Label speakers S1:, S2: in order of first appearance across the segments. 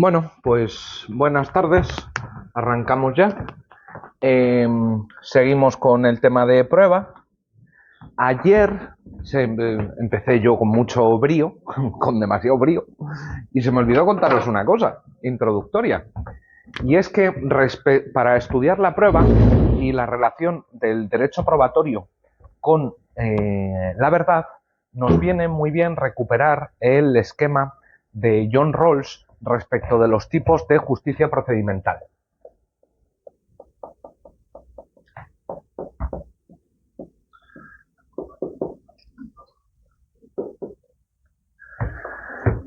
S1: Bueno, pues buenas tardes. Arrancamos ya. Seguimos con el tema de prueba. Ayer empecé yo con mucho brío, con demasiado brío, y se me olvidó contaros una cosa introductoria. Y es que para estudiar la prueba y la relación del derecho probatorio con la verdad, nos viene muy bien recuperar el esquema de John Rawls respecto de los tipos de justicia procedimental.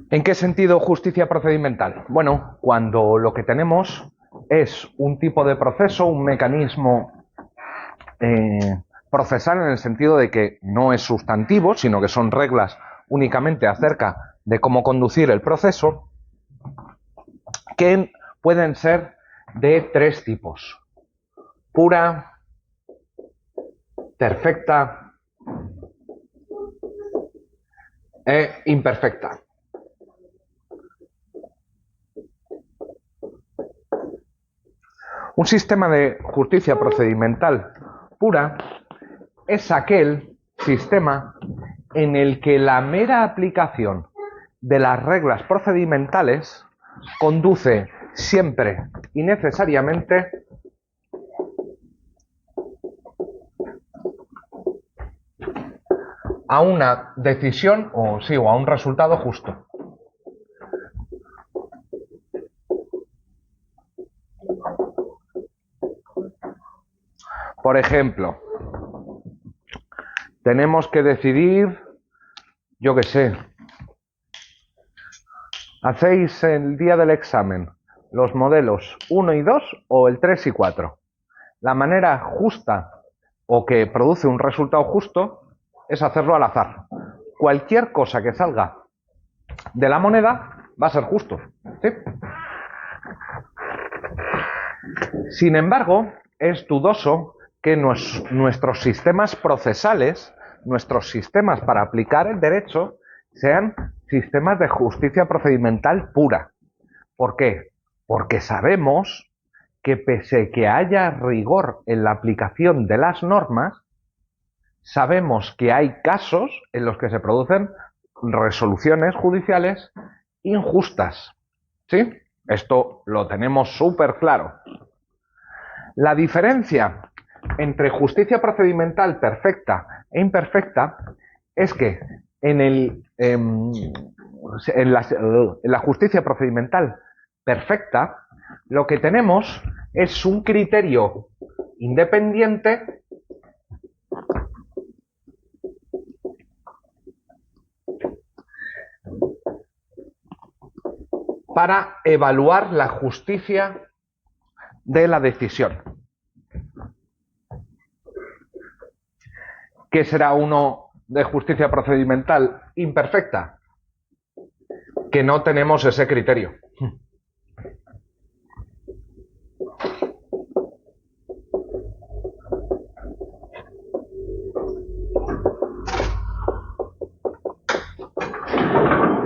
S1: ¿En qué sentido justicia procedimental? Bueno, cuando lo que tenemos es un tipo de proceso, un mecanismo procesal en el sentido de que no es sustantivo, sino que son reglas únicamente acerca de cómo conducir el proceso, que pueden ser de tres tipos: pura, perfecta e imperfecta. Un sistema de justicia procedimental pura es aquel sistema en el que la mera aplicación de las reglas procedimentales conduce siempre y necesariamente a una decisión o a un resultado justo. Por ejemplo, tenemos que decidir, yo qué sé, ¿hacéis el día del examen los modelos 1 y 2 o el 3 y 4? La manera justa o que produce un resultado justo es hacerlo al azar. Cualquier cosa que salga de la moneda va a ser justo, ¿sí? Sin embargo, es dudoso que nuestros sistemas procesales, nuestros sistemas para aplicar el derecho, sean sistemas de justicia procedimental pura. ¿Por qué? Porque sabemos que pese a que haya rigor en la aplicación de las normas, sabemos que hay casos en los que se producen resoluciones judiciales injustas. ¿Sí? Esto lo tenemos súper claro. La diferencia entre justicia procedimental perfecta e imperfecta es que en la justicia procedimental perfecta lo que tenemos es un criterio independiente para evaluar la justicia de la decisión. ¿Qué será uno de justicia procedimental imperfecta? Que no tenemos ese criterio.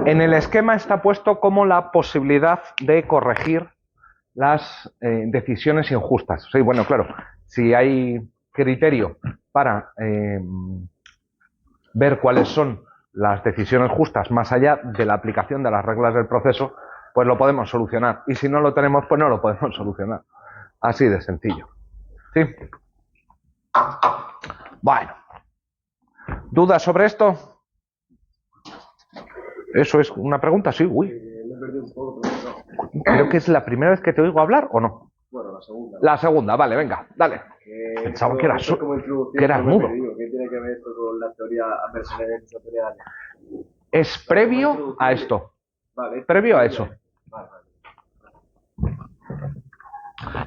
S1: En el esquema está puesto como la posibilidad de corregir las decisiones injustas. Sí, bueno, claro, si hay criterio para ver cuáles son las decisiones justas más allá de la aplicación de las reglas del proceso, pues lo podemos solucionar. Y si no lo tenemos, pues no lo podemos solucionar. Así de sencillo. ¿Sí? Bueno. ¿Dudas sobre esto? ¿Eso es una pregunta? Sí, uy. Creo que es la primera vez que te oigo hablar, ¿o no?
S2: Bueno, la segunda.
S1: La segunda, vale, venga, dale. Pensaba que eras mudo.
S2: ¿Qué tiene que ver esto con la teoría adversarial y la teoría daña?
S1: Es previo a esto.
S2: Vale.
S1: Previo a eso.
S2: Vale.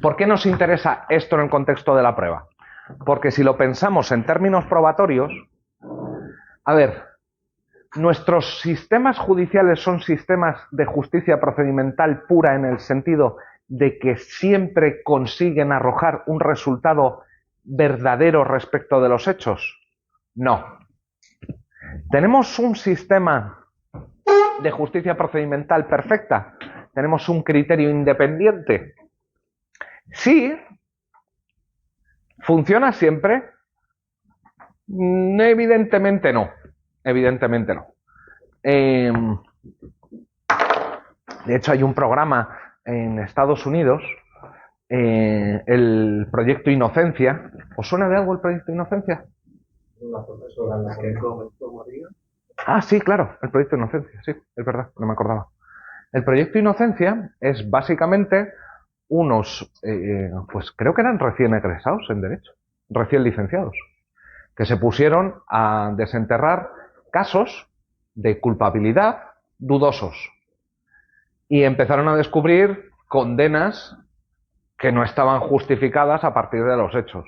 S1: ¿Por qué nos interesa esto en el contexto de la prueba? Porque si lo pensamos en términos probatorios, a ver, nuestros sistemas judiciales son sistemas de justicia procedimental pura en el sentido de que siempre consiguen arrojar un resultado verdadero respecto de los hechos. No. Tenemos un sistema de justicia procedimental perfecta tenemos un criterio independiente. Sí. ¿Funciona siempre? Evidentemente no. Evidentemente no. De hecho, hay un programa en Estados Unidos, el Proyecto Inocencia. ¿Os suena de algo el Proyecto Inocencia?
S2: La profesora en la que comentó María.
S1: Ah, sí, claro, el Proyecto Inocencia, sí, es verdad, no me acordaba. El Proyecto Inocencia es básicamente unos, pues creo que eran recién egresados en Derecho, recién licenciados, que se pusieron a desenterrar casos de culpabilidad dudosos y empezaron a descubrir condenas que no estaban justificadas a partir de los hechos.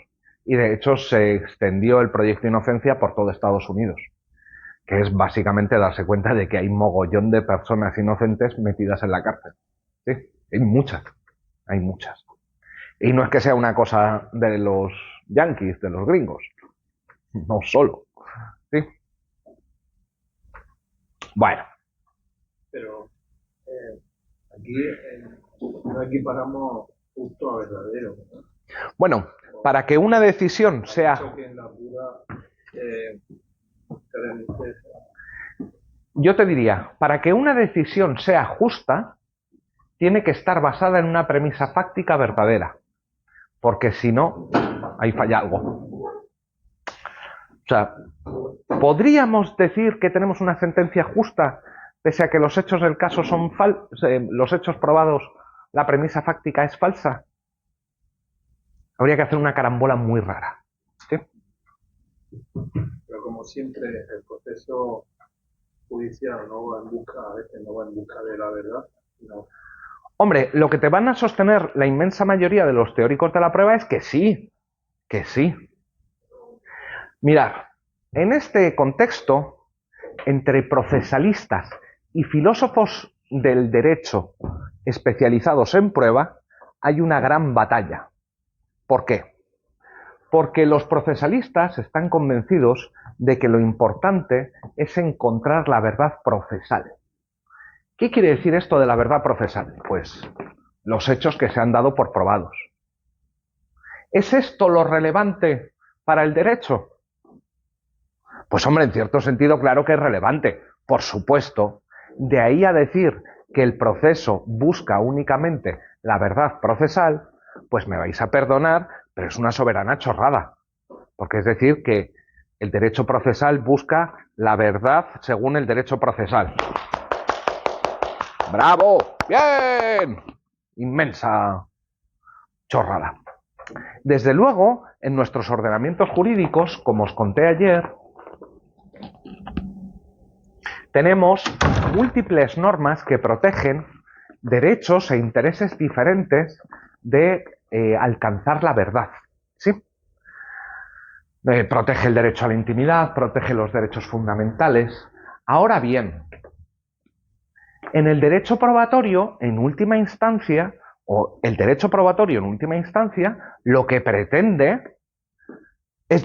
S1: Y de hecho se extendió el Proyecto Inocencia por todo Estados Unidos, que es básicamente darse cuenta de que hay mogollón de personas inocentes metidas en la cárcel. Sí, hay muchas, hay muchas. Y no es que sea una cosa de los yanquis, de los gringos, no solo. ¿Sí? Bueno.
S2: Pero no equiparamos justo a verdadero, ¿no?
S1: Bueno, para que una decisión sea... Yo te diría, para que una decisión sea justa, tiene que estar basada en una premisa fáctica verdadera. Porque si no, ahí falla algo. O sea, ¿podríamos decir que tenemos una sentencia justa pese a que los hechos del caso son los hechos probados, la premisa fáctica es falsa? Habría que hacer una carambola muy rara. ¿Sí?
S2: Pero como siempre, el proceso judicial a veces no va en busca de la verdad, sino...
S1: Hombre, lo que te van a sostener la inmensa mayoría de los teóricos de la prueba es que sí, que sí. Mirad, en este contexto, entre procesalistas y filósofos del derecho especializados en prueba, hay una gran batalla. ¿Por qué? Porque los procesalistas están convencidos de que lo importante es encontrar la verdad procesal. ¿Qué quiere decir esto de la verdad procesal? Pues los hechos que se han dado por probados. ¿Es esto lo relevante para el derecho? Pues hombre, en cierto sentido, claro que es relevante, por supuesto. De ahí a decir que el proceso busca únicamente la verdad procesal, pues me vais a perdonar, pero es una soberana chorrada. Porque es decir que el derecho procesal busca la verdad según el derecho procesal. ¡Bravo! ¡Bien! Inmensa chorrada. Desde luego, en nuestros ordenamientos jurídicos, como os conté ayer, tenemos múltiples normas que protegen derechos e intereses diferentes de alcanzar la verdad. ¿Sí? Protege el derecho a la intimidad, protege los derechos fundamentales. Ahora bien, en el derecho probatorio, en última instancia, o el derecho probatorio en última instancia, lo que pretende es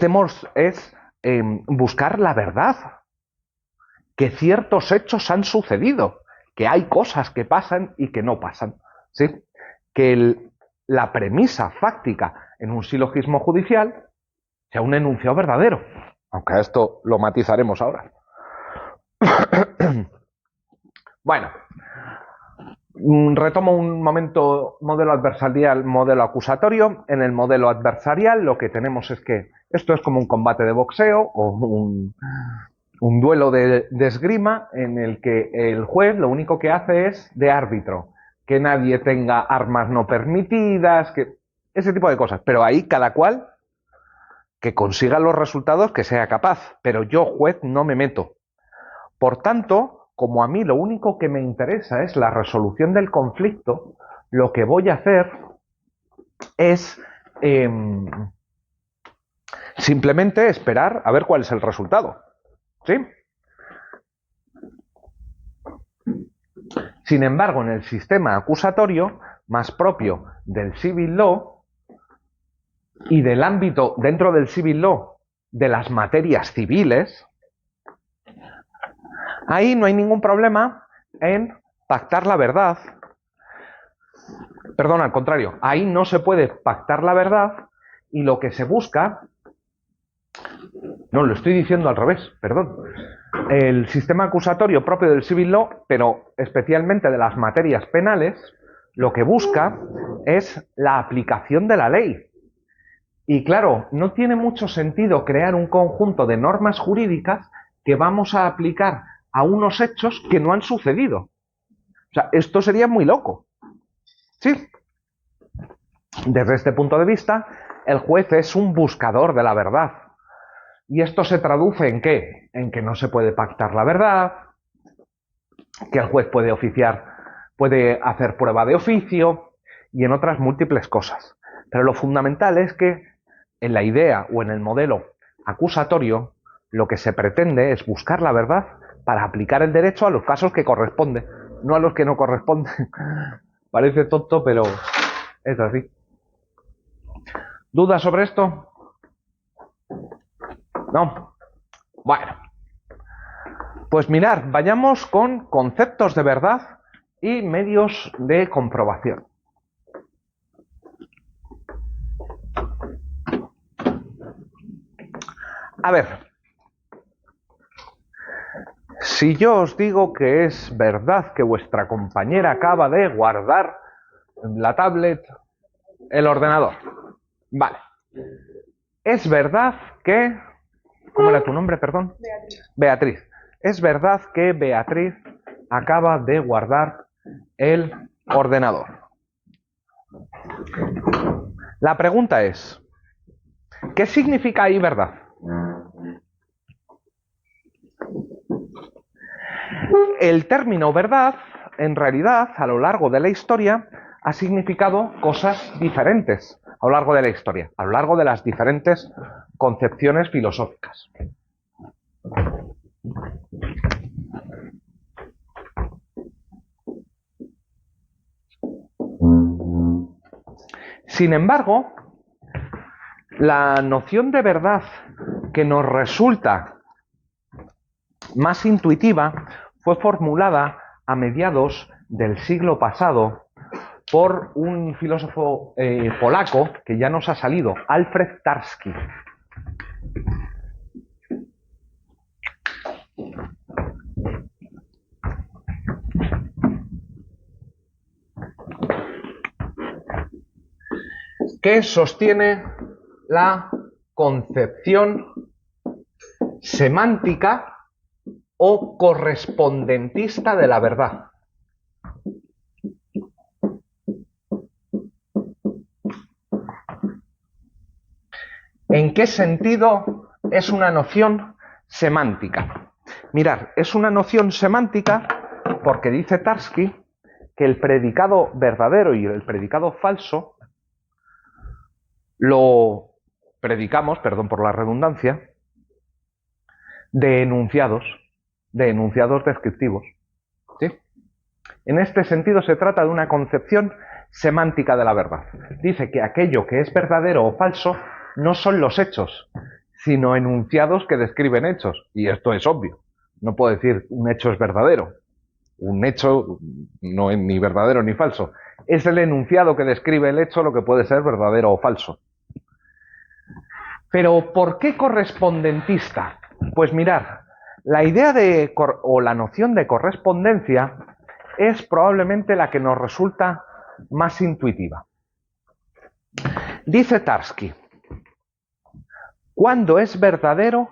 S1: buscar la verdad, que ciertos hechos han sucedido, que hay cosas que pasan y que no pasan, ¿sí? Que la premisa fáctica en un silogismo judicial sea un enunciado verdadero, aunque a esto lo matizaremos ahora. Bueno, retomo un momento modelo adversarial, modelo acusatorio. En el modelo adversarial lo que tenemos es que esto es como un combate de boxeo o un duelo de esgrima en el que el juez lo único que hace es de árbitro, que nadie tenga armas no permitidas, que ese tipo de cosas. Pero ahí cada cual que consiga los resultados que sea capaz, pero yo juez no me meto. Por tanto, como a mí lo único que me interesa es la resolución del conflicto, lo que voy a hacer es simplemente esperar a ver cuál es el resultado. ¿Sí? Sin embargo, en el sistema acusatorio, más propio del civil law y del ámbito dentro del civil law de las materias civiles, ahí no hay ningún problema en pactar la verdad Perdón, al contrario, ahí no se puede pactar la verdad y lo que se busca, no, lo estoy diciendo al revés, perdón, el sistema acusatorio propio del civil law, pero especialmente de las materias penales, lo que busca es la aplicación de la ley. Y claro, no tiene mucho sentido crear un conjunto de normas jurídicas que vamos a aplicar a unos hechos que no han sucedido. O sea, esto sería muy loco. ¿Sí? Desde este punto de vista, el juez es un buscador de la verdad. ¿Y esto se traduce en qué? En que no se puede pactar la verdad, que el juez puede oficiar, puede hacer prueba de oficio y en otras múltiples cosas. Pero lo fundamental es que en la idea o en el modelo acusatorio lo que se pretende es buscar la verdad para aplicar el derecho a los casos que corresponden, no a los que no corresponden. Parece tonto, pero es así. ¿Dudas sobre esto? ¿No? Bueno. Pues mirar, vayamos con conceptos de verdad y medios de comprobación. A ver, si yo os digo que es verdad que vuestra compañera acaba de guardar la tablet, el ordenador, vale. Es verdad que... ¿Cómo era tu nombre, perdón?
S3: Beatriz.
S1: Beatriz. Es verdad que Beatriz acaba de guardar el ordenador. La pregunta es, ¿qué significa ahí verdad? El término verdad, en realidad, a lo largo de la historia, ha significado cosas diferentes a lo largo de la historia, a lo largo de las diferentes concepciones filosóficas. Sin embargo, la noción de verdad que nos resulta más intuitiva fue formulada a mediados del siglo pasado por un filósofo polaco que ya nos ha salido, Alfred Tarski. Que sostiene la concepción semántica o correspondentista de la verdad. ¿En qué sentido es una noción semántica? Mirad, es una noción semántica porque dice Tarski que el predicado verdadero y el predicado falso lo predicamos, perdón por la redundancia, de enunciados descriptivos. ¿Sí? En este sentido se trata de una concepción semántica de la verdad. Dice que aquello que es verdadero o falso no son los hechos, sino enunciados que describen hechos. Y esto es obvio. No puedo decir un hecho es verdadero. Un hecho no es ni verdadero ni falso. Es el enunciado que describe el hecho lo que puede ser verdadero o falso. Pero ¿por qué correspondentista? Pues mirad, la idea o la noción de correspondencia es probablemente la que nos resulta más intuitiva. Dice Tarski, cuando es verdadero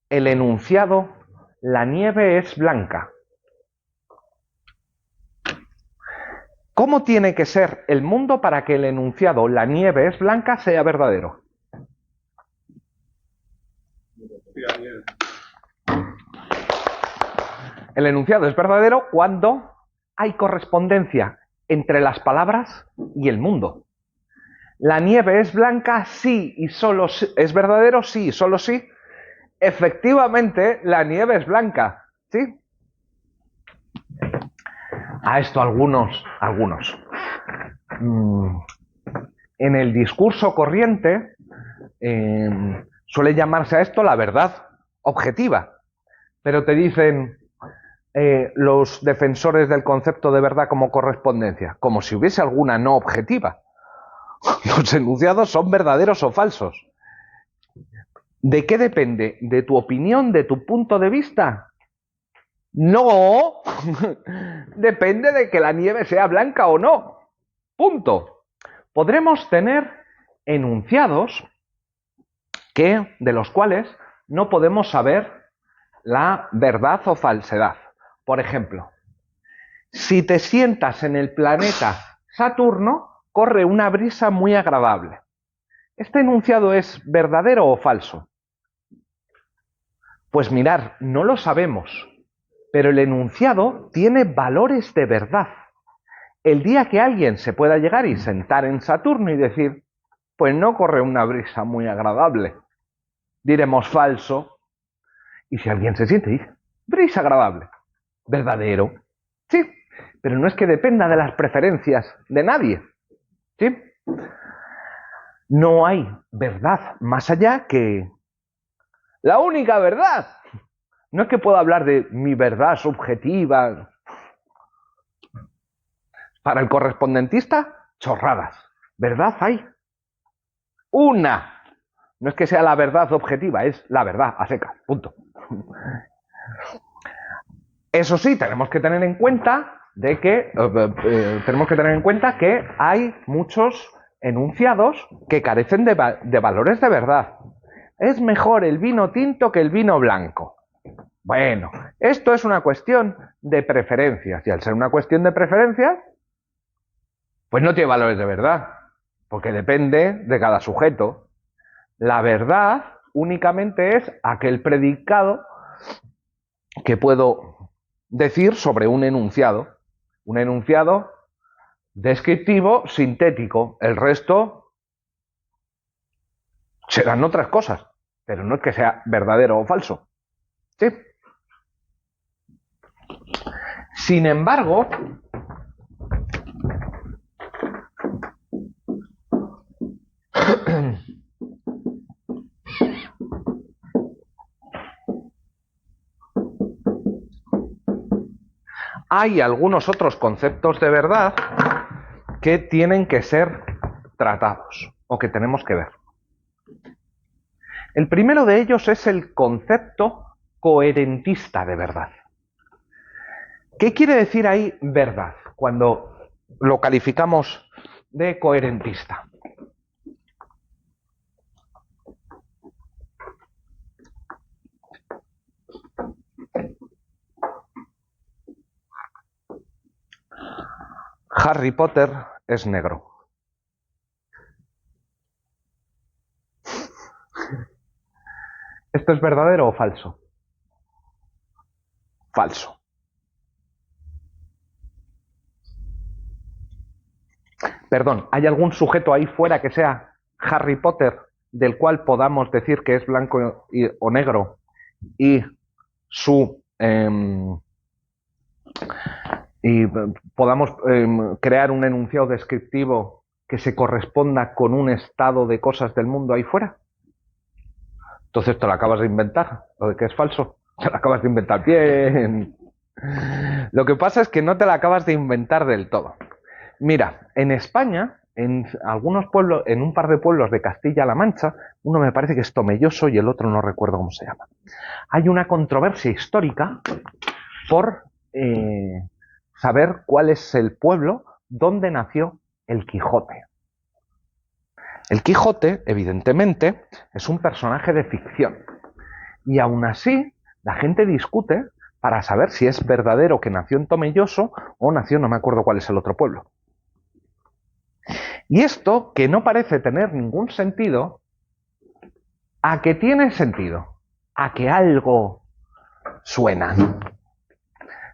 S1: el enunciado, la nieve es blanca. ¿Cómo tiene que ser el mundo para que el enunciado, la nieve es blanca, sea verdadero? El enunciado es verdadero cuando hay correspondencia entre las palabras y el mundo. La nieve es blanca, sí y solo sí. ¿Es verdadero? Sí y solo sí. Efectivamente, la nieve es blanca. ¿Sí? A esto algunos. En el discurso corriente suele llamarse a esto la verdad objetiva. Pero te dicen, los defensores del concepto de verdad como correspondencia? Como si hubiese alguna no objetiva. Los enunciados son verdaderos o falsos. ¿De qué depende? ¿De tu opinión, de tu punto de vista? No, depende de que la nieve sea blanca o no. Punto. Podremos tener enunciados de los cuales no podemos saber la verdad o falsedad. Por ejemplo, si te sientas en el planeta Saturno, corre una brisa muy agradable. ¿Este enunciado es verdadero o falso? Pues mirar, no lo sabemos, pero el enunciado tiene valores de verdad. El día que alguien se pueda llegar y sentar en Saturno y decir, pues no corre una brisa muy agradable, diremos falso. Y si alguien se siente y dice, brisa agradable, verdadero, sí, pero no es que dependa de las preferencias de nadie, ¿sí? No hay verdad más allá que la única verdad. No es que pueda hablar de mi verdad subjetiva. Para el correspondentista, chorradas. ¿Verdad hay? Una. No es que sea la verdad objetiva, es la verdad a secas. Punto. Eso sí, tenemos que tener en cuenta que hay muchos enunciados que carecen de valores de verdad. Es mejor el vino tinto que el vino blanco. Bueno, esto es una cuestión de preferencias, y al ser una cuestión de preferencias, pues no tiene valores de verdad, porque depende de cada sujeto. La verdad únicamente es aquel predicado que puedo decir sobre un enunciado descriptivo, sintético. El resto serán otras cosas, pero no es que sea verdadero o falso. ¿Sí? Sin embargo, hay algunos otros conceptos de verdad que tienen que ser tratados o que tenemos que ver. El primero de ellos es el concepto coherentista de verdad. ¿Qué quiere decir ahí verdad cuando lo calificamos de coherentista? Harry Potter es negro. ¿Esto es verdadero o falso? Falso. Perdón, ¿hay algún sujeto ahí fuera que sea Harry Potter del cual podamos decir que es blanco o negro y podamos crear un enunciado descriptivo que se corresponda con un estado de cosas del mundo ahí fuera? Entonces te lo acabas de inventar, lo de que es falso, te lo acabas de inventar bien. Lo que pasa es que no te lo acabas de inventar del todo. Mira, en España, en algunos pueblos, en un par de pueblos de Castilla-La Mancha, uno me parece que es Tomelloso y el otro no recuerdo cómo se llama, hay una controversia histórica por saber cuál es el pueblo donde nació el Quijote. El Quijote, evidentemente, es un personaje de ficción. Y aún así, la gente discute para saber si es verdadero que nació en Tomelloso o nació, no me acuerdo cuál es el otro pueblo. Y esto, que no parece tener ningún sentido, ¿a qué tiene sentido? A que algo suena.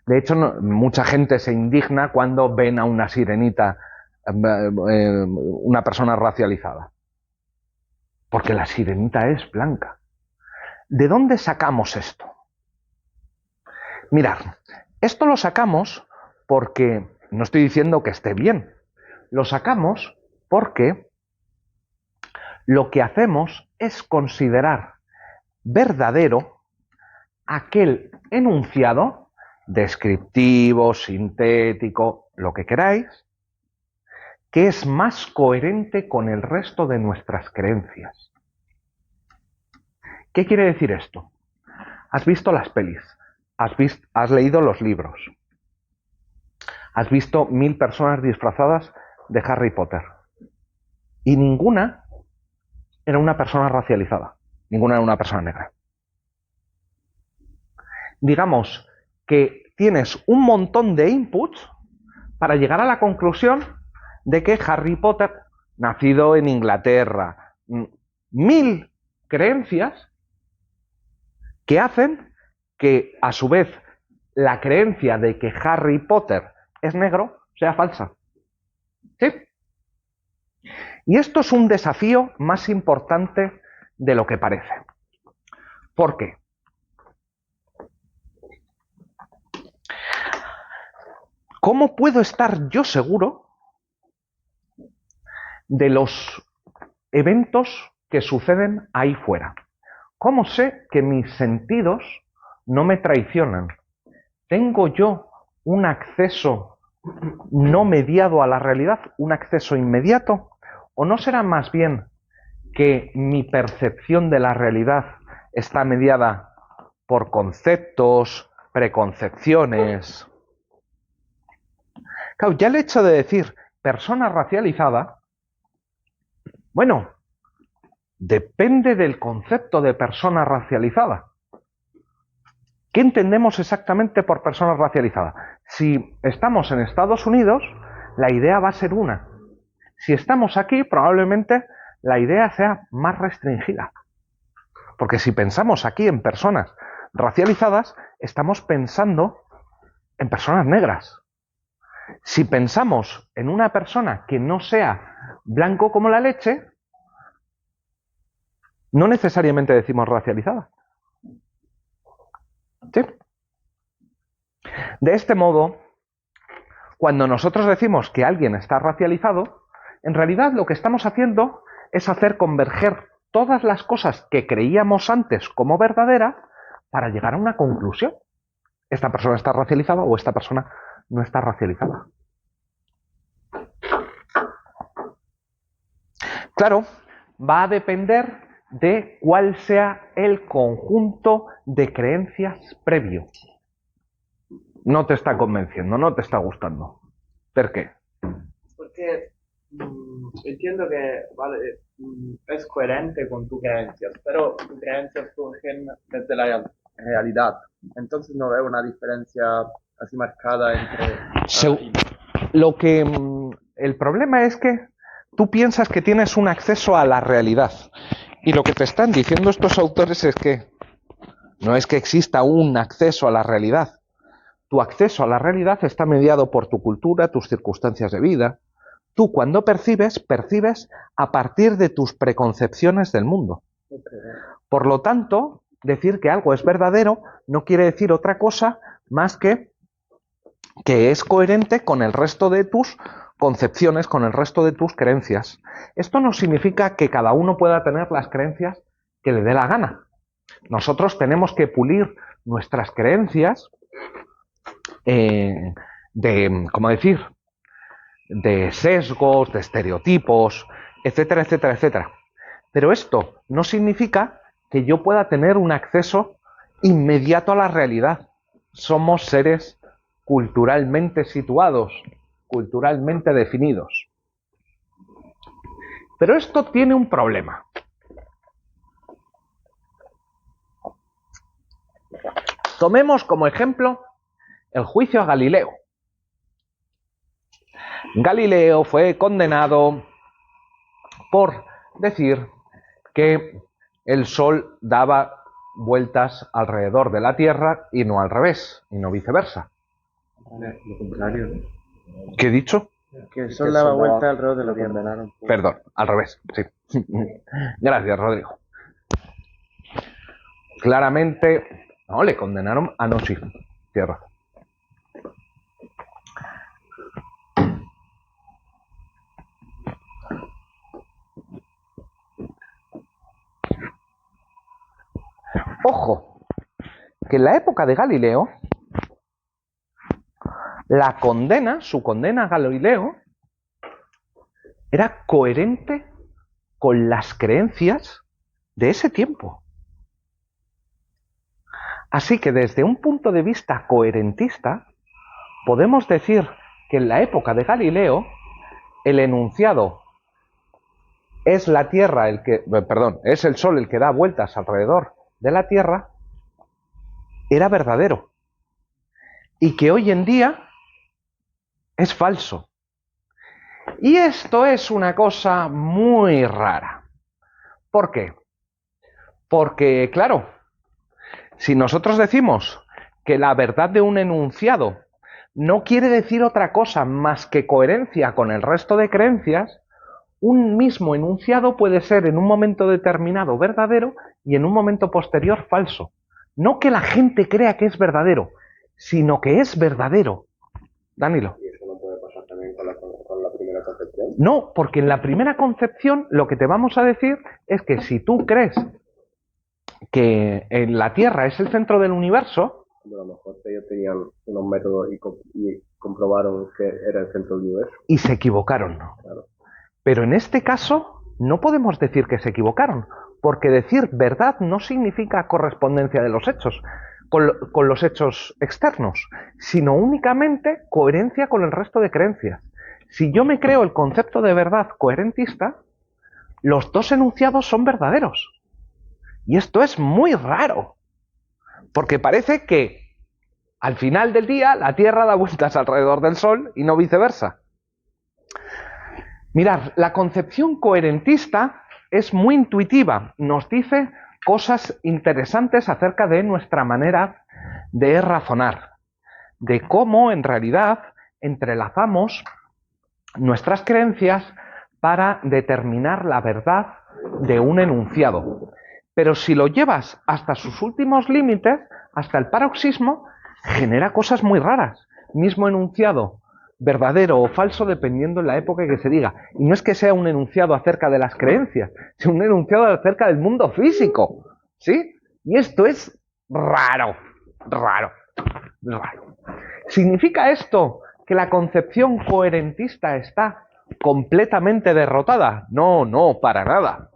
S1: De hecho, mucha gente se indigna cuando ven a una sirenita, una persona racializada. Porque la sirenita es blanca. ¿De dónde sacamos esto? Mirad, esto lo sacamos porque, no estoy diciendo que esté bien, lo sacamos porque lo que hacemos es considerar verdadero aquel enunciado descriptivo, sintético, lo que queráis, que es más coherente con el resto de nuestras creencias. ¿Qué quiere decir esto? Has visto las pelis, has leído los libros, has visto 1000 personas disfrazadas de Harry Potter y ninguna era una persona racializada, ninguna era una persona negra. Digamos que tienes un montón de inputs para llegar a la conclusión de que Harry Potter, nacido en Inglaterra, 1000 creencias que hacen que, a su vez, la creencia de que Harry Potter es negro sea falsa. ¿Sí? Y esto es un desafío más importante de lo que parece. ¿Por qué? ¿Cómo puedo estar yo seguro de los eventos que suceden ahí fuera? ¿Cómo sé que mis sentidos no me traicionan? ¿Tengo yo un acceso no mediado a la realidad, un acceso inmediato? ¿O no será más bien que mi percepción de la realidad está mediada por conceptos, preconcepciones? Claro, ya el hecho de decir persona racializada, bueno, depende del concepto de persona racializada. ¿Qué entendemos exactamente por persona racializada? Si estamos en Estados Unidos, la idea va a ser una. Si estamos aquí, probablemente la idea sea más restringida. Porque si pensamos aquí en personas racializadas, estamos pensando en personas negras. Si pensamos en una persona que no sea blanco como la leche, no necesariamente decimos racializada. ¿Sí? De este modo, cuando nosotros decimos que alguien está racializado, en realidad lo que estamos haciendo es hacer converger todas las cosas que creíamos antes como verdadera para llegar a una conclusión. Esta persona está racializada o esta persona no está racializada. Claro, va a depender de cuál sea el conjunto de creencias previo. No te está convenciendo, no te está gustando. ¿Por qué?
S3: Porque entiendo que vale, es coherente con tus creencias, pero tus creencias surgen desde la realidad. Entonces no veo una diferencia así marcada entre...
S1: El problema es que tú piensas que tienes un acceso a la realidad. Y lo que te están diciendo estos autores es que no es que exista un acceso a la realidad. Tu acceso a la realidad está mediado por tu cultura, tus circunstancias de vida. Tú cuando percibes a partir de tus preconcepciones del mundo. Por lo tanto, decir que algo es verdadero no quiere decir otra cosa más que es coherente con el resto de tus concepciones, con el resto de tus creencias. Esto no significa que cada uno pueda tener las creencias que le dé la gana. Nosotros tenemos que pulir nuestras creencias ¿cómo decir? De sesgos, de estereotipos, etcétera, etcétera, etcétera. Pero esto no significa que yo pueda tener un acceso inmediato a la realidad. Somos seres culturalmente situados, culturalmente definidos. Pero esto tiene un problema. Tomemos como ejemplo el juicio a Galileo. Galileo fue condenado por decir que el Sol daba vueltas alrededor de la Tierra y no al revés, y no viceversa.
S3: Lo contrario.
S1: ¿Qué he dicho?
S3: Que el Sol daba vuelta alrededor de la Tierra.
S1: Perdón, al revés, sí. Gracias, Rodrigo. Claramente, no, le condenaron a no, sí, tierra. Ojo, que en la época de Galileo su condena a Galileo, era coherente con las creencias de ese tiempo. Así que desde un punto de vista coherentista, podemos decir que en la época de Galileo, el enunciado es la Tierra es el Sol el que da vueltas alrededor de la Tierra, era verdadero. Y que hoy en día es falso. Y esto es una cosa muy rara. ¿Por qué? Porque, claro, si nosotros decimos que la verdad de un enunciado no quiere decir otra cosa más que coherencia con el resto de creencias, un mismo enunciado puede ser en un momento determinado verdadero y en un momento posterior falso. No que la gente crea que es verdadero, sino que es verdadero. Danilo.
S4: ¿Y eso no puede pasar también con la primera concepción?
S1: No, porque en la primera concepción lo que te vamos a decir es que si tú crees que la Tierra es el centro del universo...
S4: A lo mejor ellos tenían unos métodos y comprobaron que era el centro del universo.
S1: Y se equivocaron.
S4: Claro.
S1: Pero en este caso no podemos decir que se equivocaron, porque decir verdad no significa correspondencia de los hechos con los hechos externos, sino únicamente coherencia con el resto de creencias. Si yo me creo el concepto de verdad coherentista, los dos enunciados son verdaderos. Y esto es muy raro, porque parece que al final del día la Tierra da vueltas alrededor del Sol y no viceversa. Mirad, la concepción coherentista es muy intuitiva, nos dice cosas interesantes acerca de nuestra manera de razonar, de cómo en realidad entrelazamos nuestras creencias para determinar la verdad de un enunciado. Pero si lo llevas hasta sus últimos límites, hasta el paroxismo, genera cosas muy raras. Mismo enunciado, verdadero o falso, dependiendo de la época que se diga. Y no es que sea un enunciado acerca de las creencias, sino un enunciado acerca del mundo físico. ¿Sí? Y esto es raro. ¿Significa esto que la concepción coherentista está completamente derrotada? No, para nada.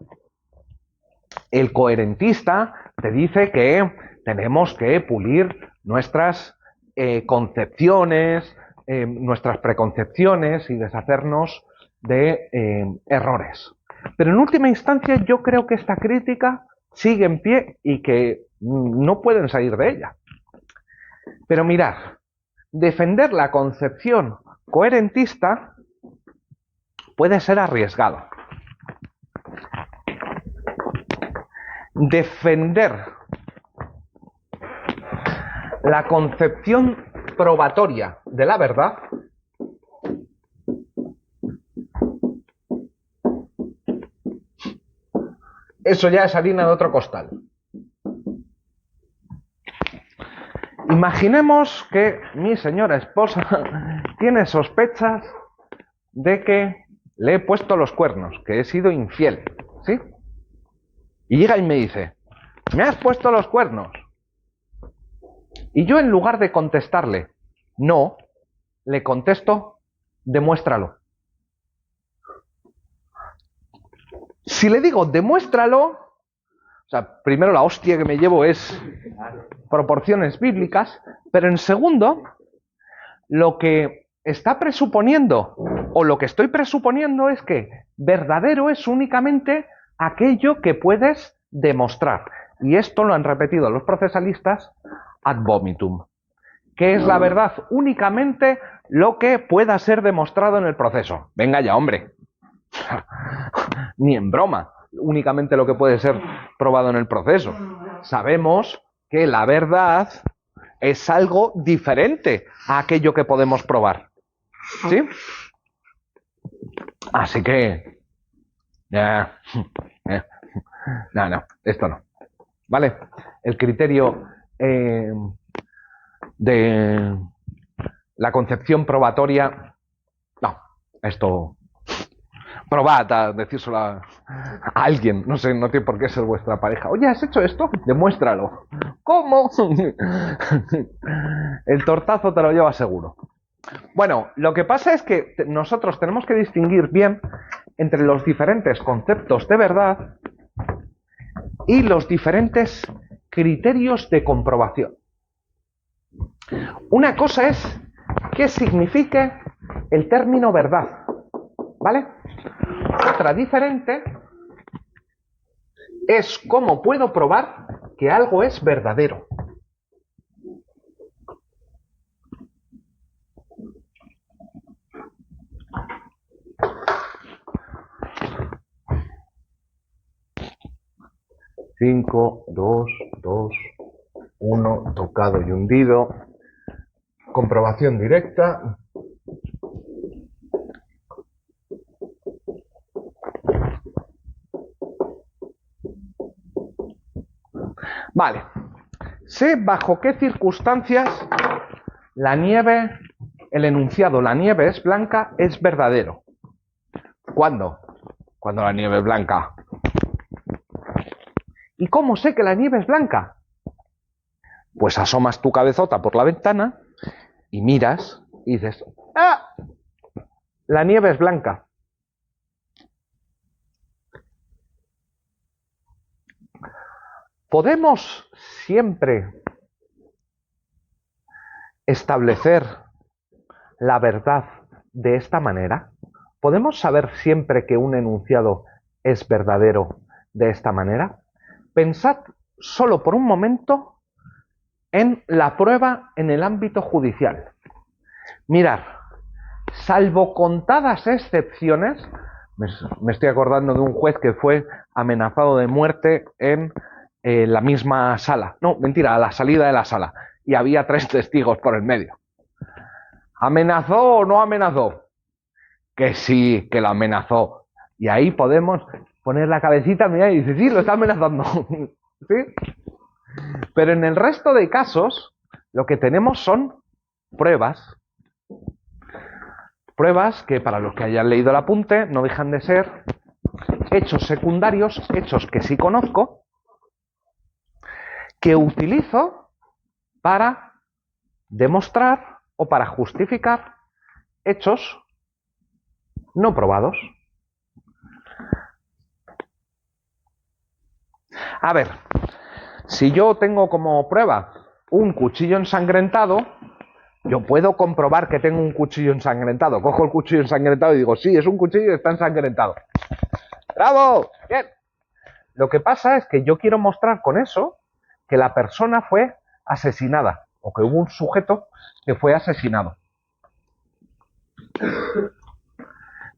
S1: El coherentista te dice que tenemos que pulir nuestras concepciones, nuestras preconcepciones y deshacernos de errores. Pero en última instancia yo creo que esta crítica sigue en pie y que no pueden salir de ella. Pero mirad, defender la concepción coherentista puede ser arriesgado. Defender la concepción probatoria de la verdad eso ya es harina de otro costal. Imaginemos que mi señora esposa tiene sospechas de que le he puesto los cuernos, que he sido infiel, ¿sí? Y llega y me dice, ¿me has puesto los cuernos? Y yo, en lugar de contestarle, no, le contesto, demuéstralo. Si le digo, demuéstralo, o sea, primero la hostia que me llevo es proporciones bíblicas, pero en segundo, lo que está presuponiendo, o lo que estoy presuponiendo es que verdadero es únicamente aquello que puedes demostrar. Y esto lo han repetido los procesalistas ad vomitum. ¿Qué es la verdad? Únicamente lo que pueda ser demostrado en el proceso. Venga ya, hombre. Ni en broma. Únicamente lo que puede ser probado en el proceso. Sabemos que la verdad es algo diferente a aquello que podemos probar. ¿Sí? Así que... No, esto no. ¿Vale? El criterio de la concepción probatoria... No, esto... Probad a decírselo a alguien, no sé, no tiene por qué ser vuestra pareja. Oye, ¿has hecho esto? Demuéstralo. ¿Cómo? El tortazo te lo llevas seguro. Bueno, lo que pasa es que nosotros tenemos que distinguir bien entre los diferentes conceptos de verdad y los diferentes criterios de comprobación. Una cosa es qué signifique el término verdad, ¿vale? Otra diferente es cómo puedo probar que algo es verdadero. Cinco, dos, 1, tocado y hundido. Comprobación directa. Vale. Sé bajo qué circunstancias la nieve, el enunciado la nieve es blanca es verdadero. ¿Cuándo? Cuando la nieve es blanca. ¿Y cómo sé que la nieve es blanca? Pues asomas tu cabezota por la ventana y miras y dices, ¡ah! La nieve es blanca. ¿Podemos siempre establecer la verdad de esta manera? ¿Podemos saber siempre que un enunciado es verdadero de esta manera? Pensad solo por un momento en la prueba en el ámbito judicial. Mirad, salvo contadas excepciones, me estoy acordando de un juez que fue amenazado de muerte en la misma sala. No, mentira, a la salida de la sala. Y había 3 testigos por el medio. ¿Amenazó o no amenazó? Que sí, que lo amenazó. Y ahí podemos poner la cabecita, mirar y decir, sí, lo está amenazando. ¿Sí? Pero en el resto de casos, lo que tenemos son pruebas. Pruebas que, para los que hayan leído el apunte, no dejan de ser hechos secundarios, hechos que sí conozco, que utilizo para demostrar o para justificar hechos no probados. A ver, si yo tengo como prueba un cuchillo ensangrentado, yo puedo comprobar que tengo un cuchillo ensangrentado. Cojo el cuchillo ensangrentado y digo, sí, es un cuchillo y está ensangrentado. ¡Bravo! Bien. Lo que pasa es que yo quiero mostrar con eso que la persona fue asesinada o que hubo un sujeto que fue asesinado.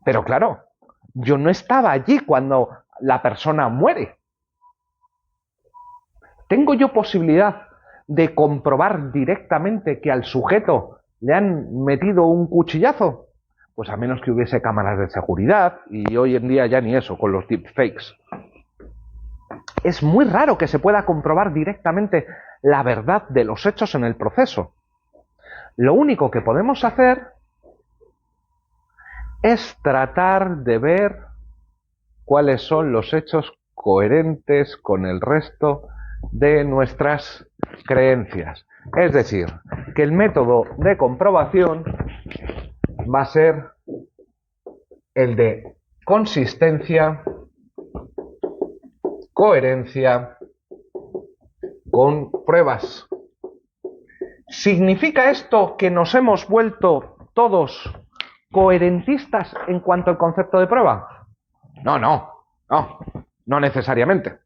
S1: Pero claro, yo no estaba allí cuando la persona muere. ¿Tengo yo posibilidad de comprobar directamente que al sujeto le han metido un cuchillazo? Pues a menos que hubiese cámaras de seguridad, y hoy en día ya ni eso, con los deepfakes. Es muy raro que se pueda comprobar directamente la verdad de los hechos en el proceso. Lo único que podemos hacer es tratar de ver cuáles son los hechos coherentes con el resto de nuestras creencias. Es decir, que el método de comprobación va a ser el de consistencia, coherencia con pruebas. ¿Significa esto que nos hemos vuelto todos coherentistas en cuanto al concepto de prueba? No necesariamente.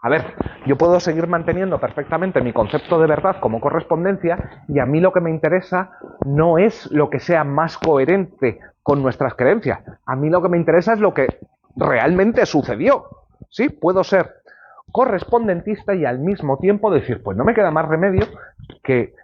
S1: A ver, yo puedo seguir manteniendo perfectamente mi concepto de verdad como correspondencia y a mí lo que me interesa no es lo que sea más coherente con nuestras creencias. A mí lo que me interesa es lo que realmente sucedió. ¿Sí? Puedo ser correspondentista y al mismo tiempo decir, pues no me queda más remedio que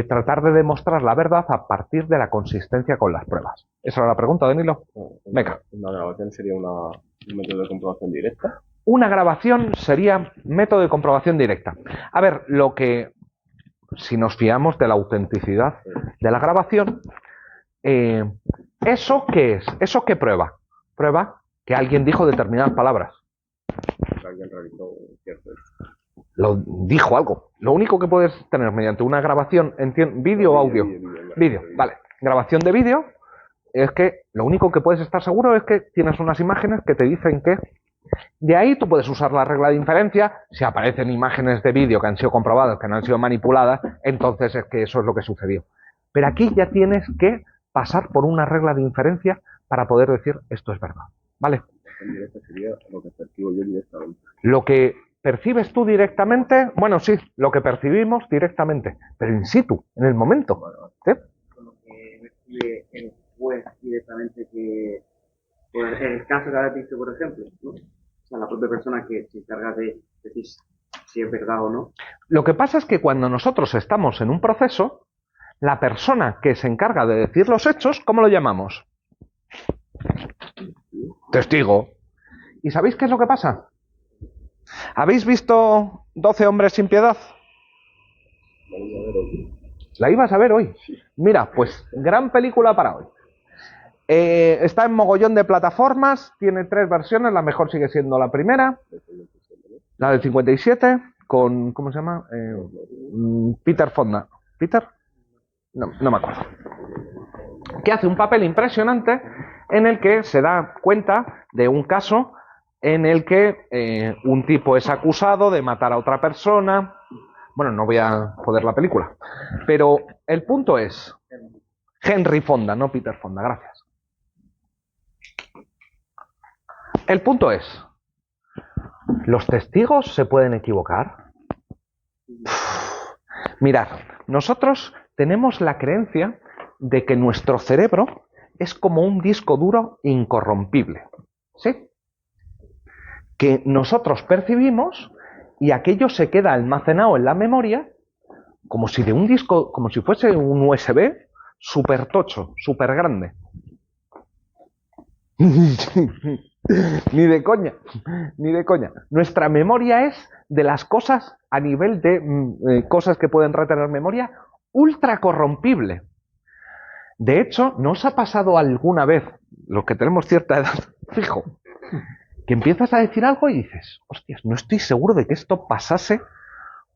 S1: tratar de demostrar la verdad a partir de la consistencia con las pruebas. ¿Esa era la pregunta, Danilo? Venga.
S4: ¿Una grabación sería un método de comprobación directa?
S1: Una grabación sería método de comprobación directa. A ver, si nos fiamos de la autenticidad de la grabación, ¿eso qué es? ¿Eso qué prueba? Prueba que alguien dijo determinadas palabras.
S4: Alguien realizó cierto hecho.
S1: Lo dijo algo. Lo único que puedes tener mediante una grabación, vídeo o audio. Vídeo, vale. grabación de vídeo, es que lo único que puedes estar seguro es que tienes unas imágenes que te dicen que de ahí tú puedes usar la regla de inferencia. Si aparecen imágenes de vídeo que han sido comprobadas, que no han sido manipuladas, entonces es que eso es lo que sucedió. Pero aquí ya tienes que pasar por una regla de inferencia para poder decir esto es verdad, ¿vale?
S4: Sería lo que percibo yo directamente.
S1: Lo que percibes tú directamente, bueno, sí, lo que percibimos directamente, pero in situ, en el momento. ¿Sí?
S5: Con lo que percibe el juez directamente que, pues, en el caso que has dicho, por ejemplo, ¿no? O sea, la propia persona que se encarga de decir si es verdad o no.
S1: Lo que pasa es que cuando nosotros estamos en un proceso, la persona que se encarga de decir los hechos, ¿cómo lo llamamos? Testigo. ¿Y sabéis qué es lo que pasa? ¿Habéis visto 12 hombres sin piedad? La ibas a ver hoy. Mira, pues gran película para hoy. Está en mogollón de plataformas, tiene 3 versiones, la mejor sigue siendo la primera, la del 57, con, ¿cómo se llama? Peter Fonda. ¿Peter? No me acuerdo. Que hace un papel impresionante en el que se da cuenta de un caso en el que un tipo es acusado de matar a otra persona. Bueno, no voy a joder la película, pero el punto es Henry Fonda, no Peter Fonda, gracias. El punto es, ¿los testigos se pueden equivocar? Mirad, nosotros tenemos la creencia de que nuestro cerebro es como un disco duro incorrompible, ¿sí? Que nosotros percibimos y aquello se queda almacenado en la memoria como si de un disco, como si fuese un USB súper tocho, súper grande. Ni de coña, ni de coña. Nuestra memoria es de las cosas a nivel de cosas que pueden retener memoria ultra corrompible. De hecho, ¿no os ha pasado alguna vez, los que tenemos cierta edad, fijo, que empiezas a decir algo y dices, hostias, no estoy seguro de que esto pasase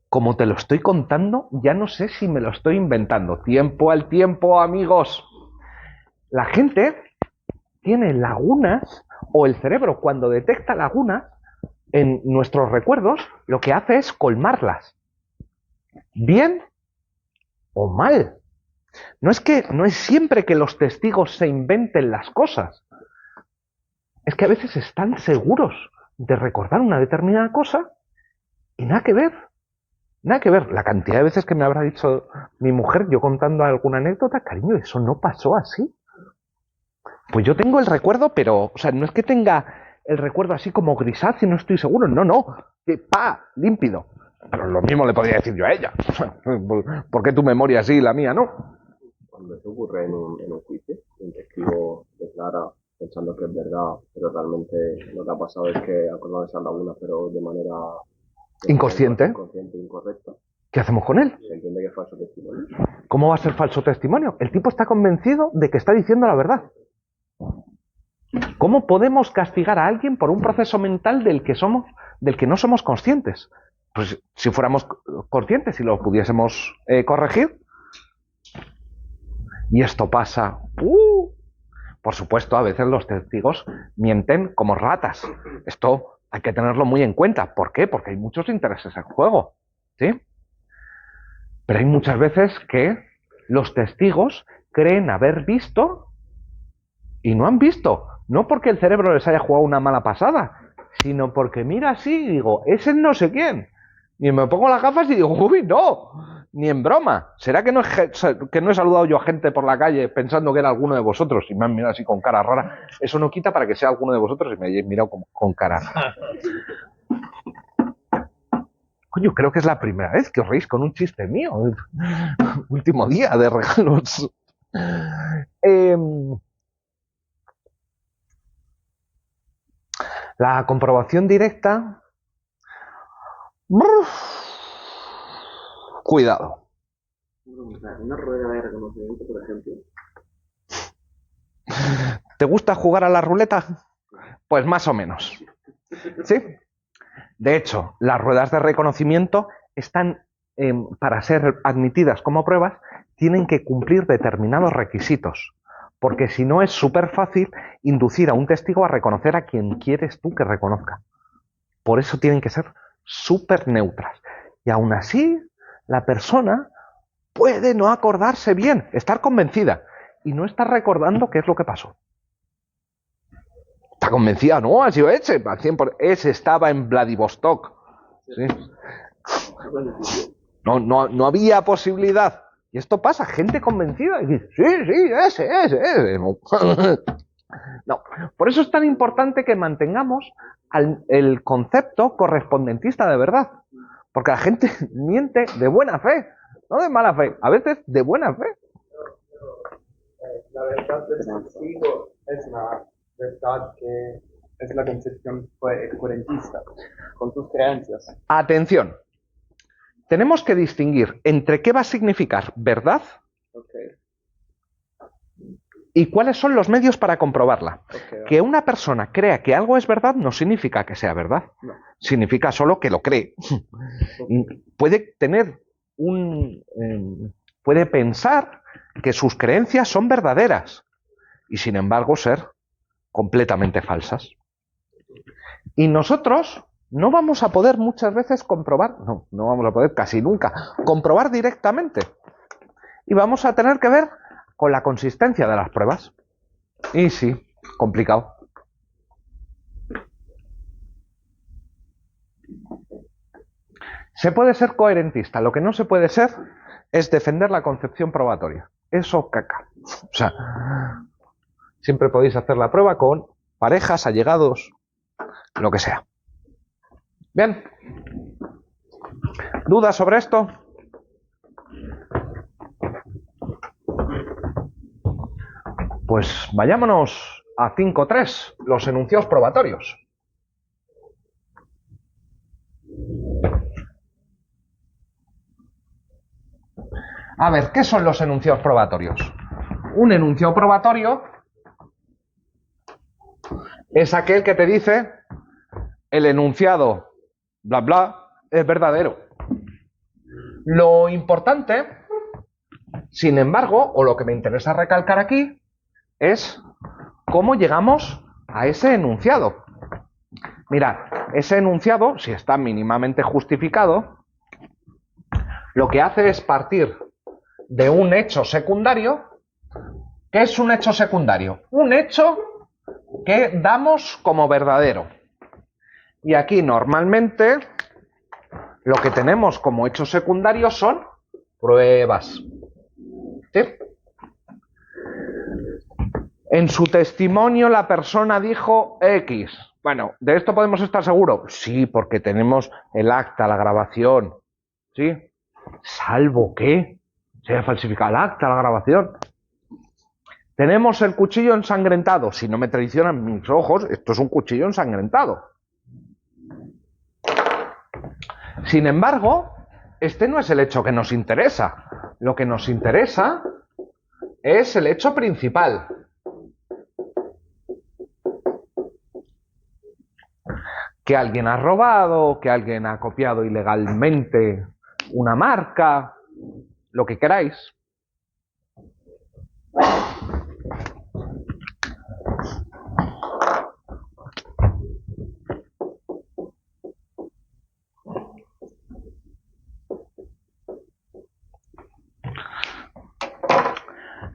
S1: como te lo estoy contando, ya no sé si me lo estoy inventando? Tiempo al tiempo, amigos. La gente tiene lagunas, o el cerebro cuando detecta lagunas en nuestros recuerdos, lo que hace es colmarlas. Bien o mal. No es siempre que los testigos se inventen las cosas. Es que a veces están seguros de recordar una determinada cosa y nada que ver. Nada que ver. La cantidad de veces que me habrá dicho mi mujer, yo contando alguna anécdota, cariño, eso no pasó así. Pues yo tengo el recuerdo, pero, o sea, no es que tenga el recuerdo así como grisáceo, no estoy seguro, no, límpido. Pero lo mismo le podría decir yo a ella. ¿Por qué tu memoria sí y la mía no?
S4: Cuando eso ocurre en un juicio, un testigo declara pensando que es verdad, pero realmente lo que ha pasado es que ha acordado esas lagunas, pero de manera
S1: inconsciente,
S4: incorrecta.
S1: ¿Qué hacemos con él?
S4: Se entiende que es falso testimonio.
S1: ¿Cómo va a ser falso testimonio? El tipo está convencido de que está diciendo la verdad. ¿Cómo podemos castigar a alguien por un proceso mental del que no somos conscientes? Pues si fuéramos conscientes y lo pudiésemos corregir. Y esto pasa. Por supuesto, a veces los testigos mienten como ratas. Esto hay que tenerlo muy en cuenta. ¿Por qué? Porque hay muchos intereses en juego, ¿sí? Pero hay muchas veces que los testigos creen haber visto y no han visto. No porque el cerebro les haya jugado una mala pasada, sino porque mira así y digo, ese no sé quién. Y me pongo las gafas y digo, uy, no, ni en broma. ¿Será que no he saludado yo a gente por la calle pensando que era alguno de vosotros y me han mirado así con cara rara? Eso no quita para que sea alguno de vosotros y me hayáis mirado con cara rara. Coño, creo que es la primera vez que os reís con un chiste mío. Último día de regalos. La comprobación directa. Cuidado.
S5: Una rueda de reconocimiento, por ejemplo.
S1: ¿Te gusta jugar a la ruleta? Pues más o menos. ¿Sí? De hecho, las ruedas de reconocimiento están, para ser admitidas como pruebas, tienen que cumplir determinados requisitos, porque si no es súper fácil inducir a un testigo a reconocer a quien quieres tú que reconozca. Por eso tienen que ser súper neutras. Y aún así, la persona puede no acordarse bien, estar convencida y no estar recordando qué es lo que pasó. Está convencida, no, ha sido ese, al 100%, ese estaba en Vladivostok. ¿Sí? No había posibilidad. Y esto pasa, gente convencida. Y dice, sí, ese. No. No. Por eso es tan importante que mantengamos el concepto correspondentista de verdad. Porque la gente miente de buena fe, no de mala fe, a veces de buena fe.
S3: La verdad del testigo es la verdad que es la concepción coherentista con tus creencias.
S1: Atención. Tenemos que distinguir entre qué va a significar verdad y cuáles son los medios para comprobarla. Que una persona crea que algo es verdad no significa que sea verdad.
S3: No.
S1: Significa solo que lo cree. Puede tener puede pensar que sus creencias son verdaderas y sin embargo ser completamente falsas. Y nosotros no vamos a poder muchas veces comprobar, no vamos a poder casi nunca comprobar directamente. Y vamos a tener que ver con la consistencia de las pruebas. Y sí, complicado. Se puede ser coherentista, lo que no se puede ser es defender la concepción probatoria. Eso caca. O sea, siempre podéis hacer la prueba con parejas, allegados, lo que sea. Bien. ¿Dudas sobre esto? Pues vayámonos a 5.3, los enunciados probatorios. A ver, ¿qué son los enunciados probatorios? Un enunciado probatorio es aquel que te dice el enunciado bla bla es verdadero. Lo importante, sin embargo, o lo que me interesa recalcar aquí, es cómo llegamos a ese enunciado. Mirad, ese enunciado, si está mínimamente justificado, lo que hace es partir de un hecho secundario. ¿Qué es un hecho secundario? Un hecho que damos como verdadero. Y aquí normalmente lo que tenemos como hechos secundarios son pruebas. ¿Sí? En su testimonio la persona dijo X. Bueno, ¿de esto podemos estar seguros? Sí, porque tenemos el acta, la grabación. ¿Sí? Salvo que se haya falsificado el acta, la grabación. Tenemos el cuchillo ensangrentado. Si no me traicionan mis ojos, esto es un cuchillo ensangrentado. Sin embargo, este no es el hecho que nos interesa. Lo que nos interesa es el hecho principal. Que alguien ha robado, que alguien ha copiado ilegalmente una marca, lo que queráis.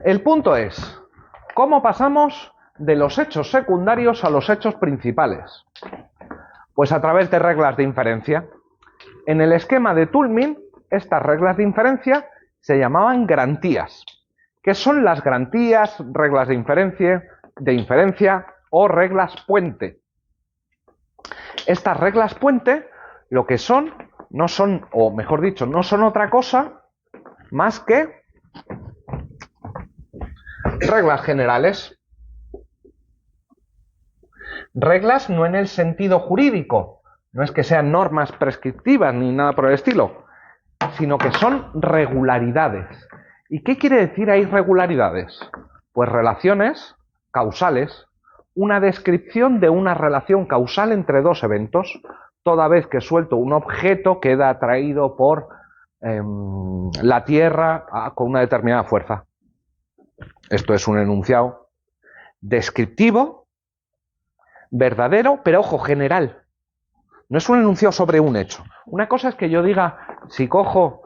S1: El punto es, ¿cómo pasamos de los hechos secundarios a los hechos principales? Pues a través de reglas de inferencia. En el esquema de Toulmin, estas reglas de inferencia se llamaban garantías. ¿Qué son las garantías, reglas de inferencia o reglas puente? Estas reglas puente lo que son, no son, o mejor dicho, no son otra cosa más que reglas generales. Reglas no en el sentido jurídico, no es que sean normas prescriptivas ni nada por el estilo, sino que son regularidades. ¿Y qué quiere decir ahí regularidades? Pues relaciones causales, una descripción de una relación causal entre dos eventos. Toda vez que suelto un objeto queda atraído por la Tierra con una determinada fuerza. Esto es un enunciado descriptivo, verdadero, pero ojo, general. No es un enunciado sobre un hecho. Una cosa es que yo diga, si cojo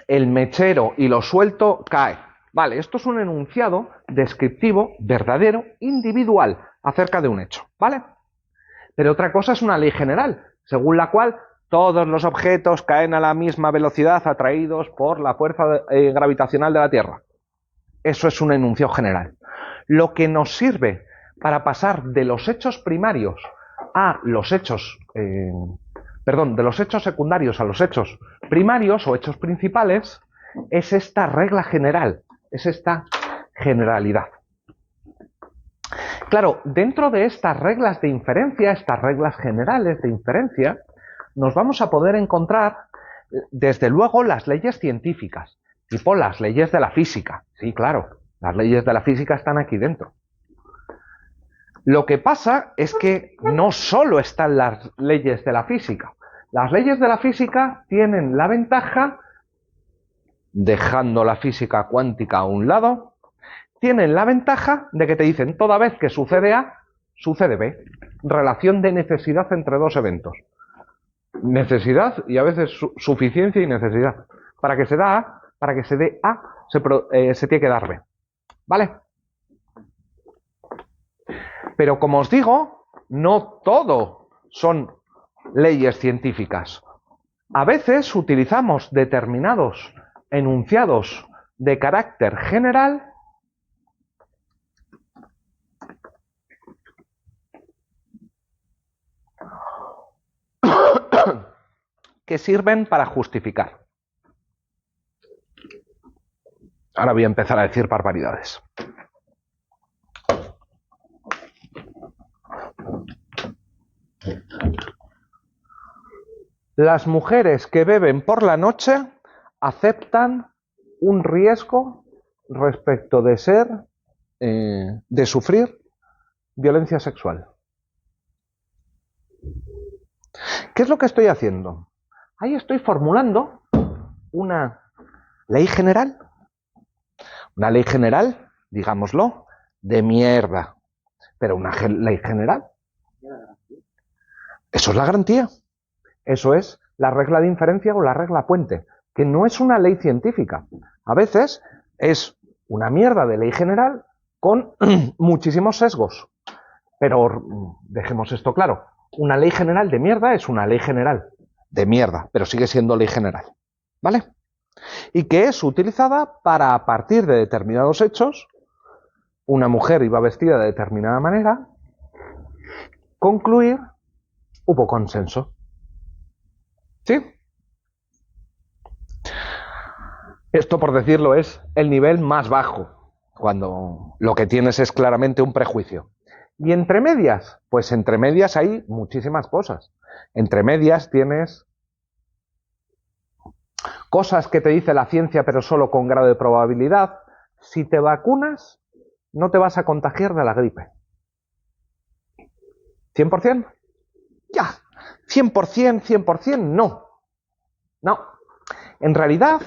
S1: el mechero y lo suelto, cae. Vale, esto es un enunciado descriptivo, verdadero, individual, acerca de un hecho, ¿vale? Pero otra cosa es una ley general, según la cual todos los objetos caen a la misma velocidad atraídos por la fuerza gravitacional de la Tierra. Eso es un enunciado general. Lo que nos sirve para pasar de los hechos primarios a los hechos, de los hechos secundarios a los hechos primarios o hechos principales, es esta regla general, es esta generalidad. Claro, dentro de estas reglas de inferencia, estas reglas generales de inferencia, nos vamos a poder encontrar, desde luego, las leyes científicas, tipo las leyes de la física. Sí, claro, las leyes de la física están aquí dentro. Lo que pasa es que no solo están las leyes de la física. Las leyes de la física tienen la ventaja, dejando la física cuántica a un lado, tienen la ventaja de que te dicen toda vez que sucede A, sucede B. Relación de necesidad entre dos eventos. Necesidad y a veces suficiencia y necesidad. Para que se da A, para que se dé A, se tiene que dar B. ¿Vale? Pero como os digo, no todo son leyes científicas. A veces utilizamos determinados enunciados de carácter general que sirven para justificar. Ahora voy a empezar a decir barbaridades. Las mujeres que beben por la noche aceptan un riesgo respecto de sufrir violencia sexual. ¿Qué es lo que estoy haciendo? Ahí estoy formulando una ley general. Una ley general, digámoslo, de mierda. Pero una ley general. Eso es la garantía. Eso es la regla de inferencia o la regla puente, que no es una ley científica. A veces es una mierda de ley general con muchísimos sesgos. Pero dejemos esto claro. Una ley general de mierda es una ley general de mierda, pero sigue siendo ley general. ¿Vale? Y que es utilizada para, a partir de determinados hechos, una mujer iba vestida de determinada manera, concluir, hubo consenso. ¿Sí? Esto, por decirlo, es el nivel más bajo, cuando lo que tienes es claramente un prejuicio. ¿Y entre medias? Pues entre medias hay muchísimas cosas. Entre medias tienes cosas que te dice la ciencia, pero solo con grado de probabilidad. Si te vacunas, no te vas a contagiar de la gripe. ¿100%? Ya. 100%, no. No. En realidad,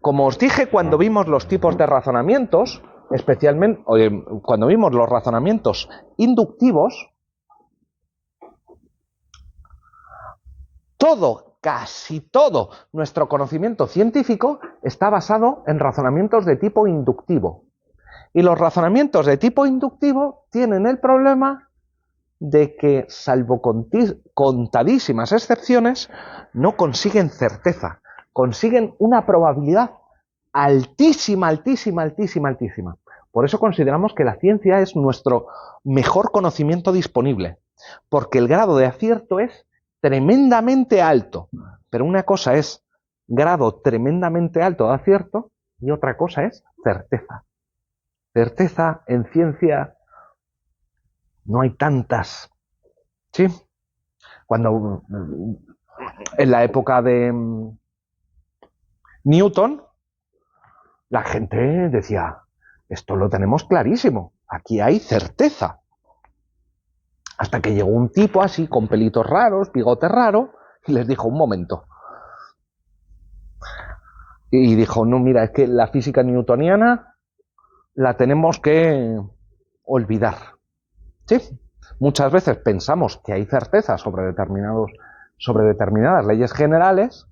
S1: como os dije cuando vimos los tipos de razonamientos, especialmente cuando vimos los razonamientos inductivos, casi todo nuestro conocimiento científico está basado en razonamientos de tipo inductivo. Y los razonamientos de tipo inductivo tienen el problema de que, salvo contadísimas excepciones, no consiguen certeza, consiguen una probabilidad altísima. Por eso consideramos que la ciencia es nuestro mejor conocimiento disponible, porque el grado de acierto es tremendamente alto. Pero una cosa es grado tremendamente alto de acierto y otra cosa es certeza. Certeza en ciencia no hay tantas. ¿Sí? Cuando en la época de Newton, la gente decía, esto lo tenemos clarísimo, aquí hay certeza. Hasta que llegó un tipo así, con pelitos raros, bigote raro, y les dijo, un momento, y dijo, no, mira, es que la física newtoniana la tenemos que olvidar. ¿Sí? Muchas veces pensamos que hay certeza sobre determinadas leyes generales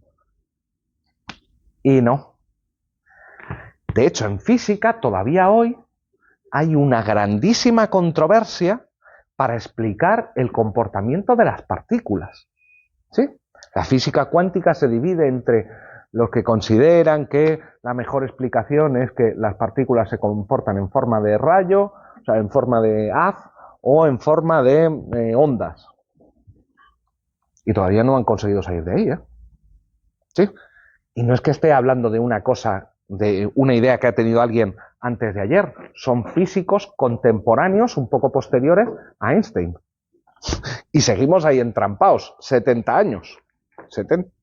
S1: y no. De hecho, en física todavía hoy hay una grandísima controversia para explicar el comportamiento de las partículas. ¿Sí? La física cuántica se divide entre los que consideran que la mejor explicación es que las partículas se comportan en forma de rayo, o sea, en forma de haz o en forma de ondas. Y todavía no han conseguido salir de ahí, ¿eh? ¿Sí? Y no es que esté hablando de una cosa, de una idea que ha tenido alguien antes de ayer. Son físicos contemporáneos, un poco posteriores a Einstein. Y seguimos ahí entrampados, 70 años.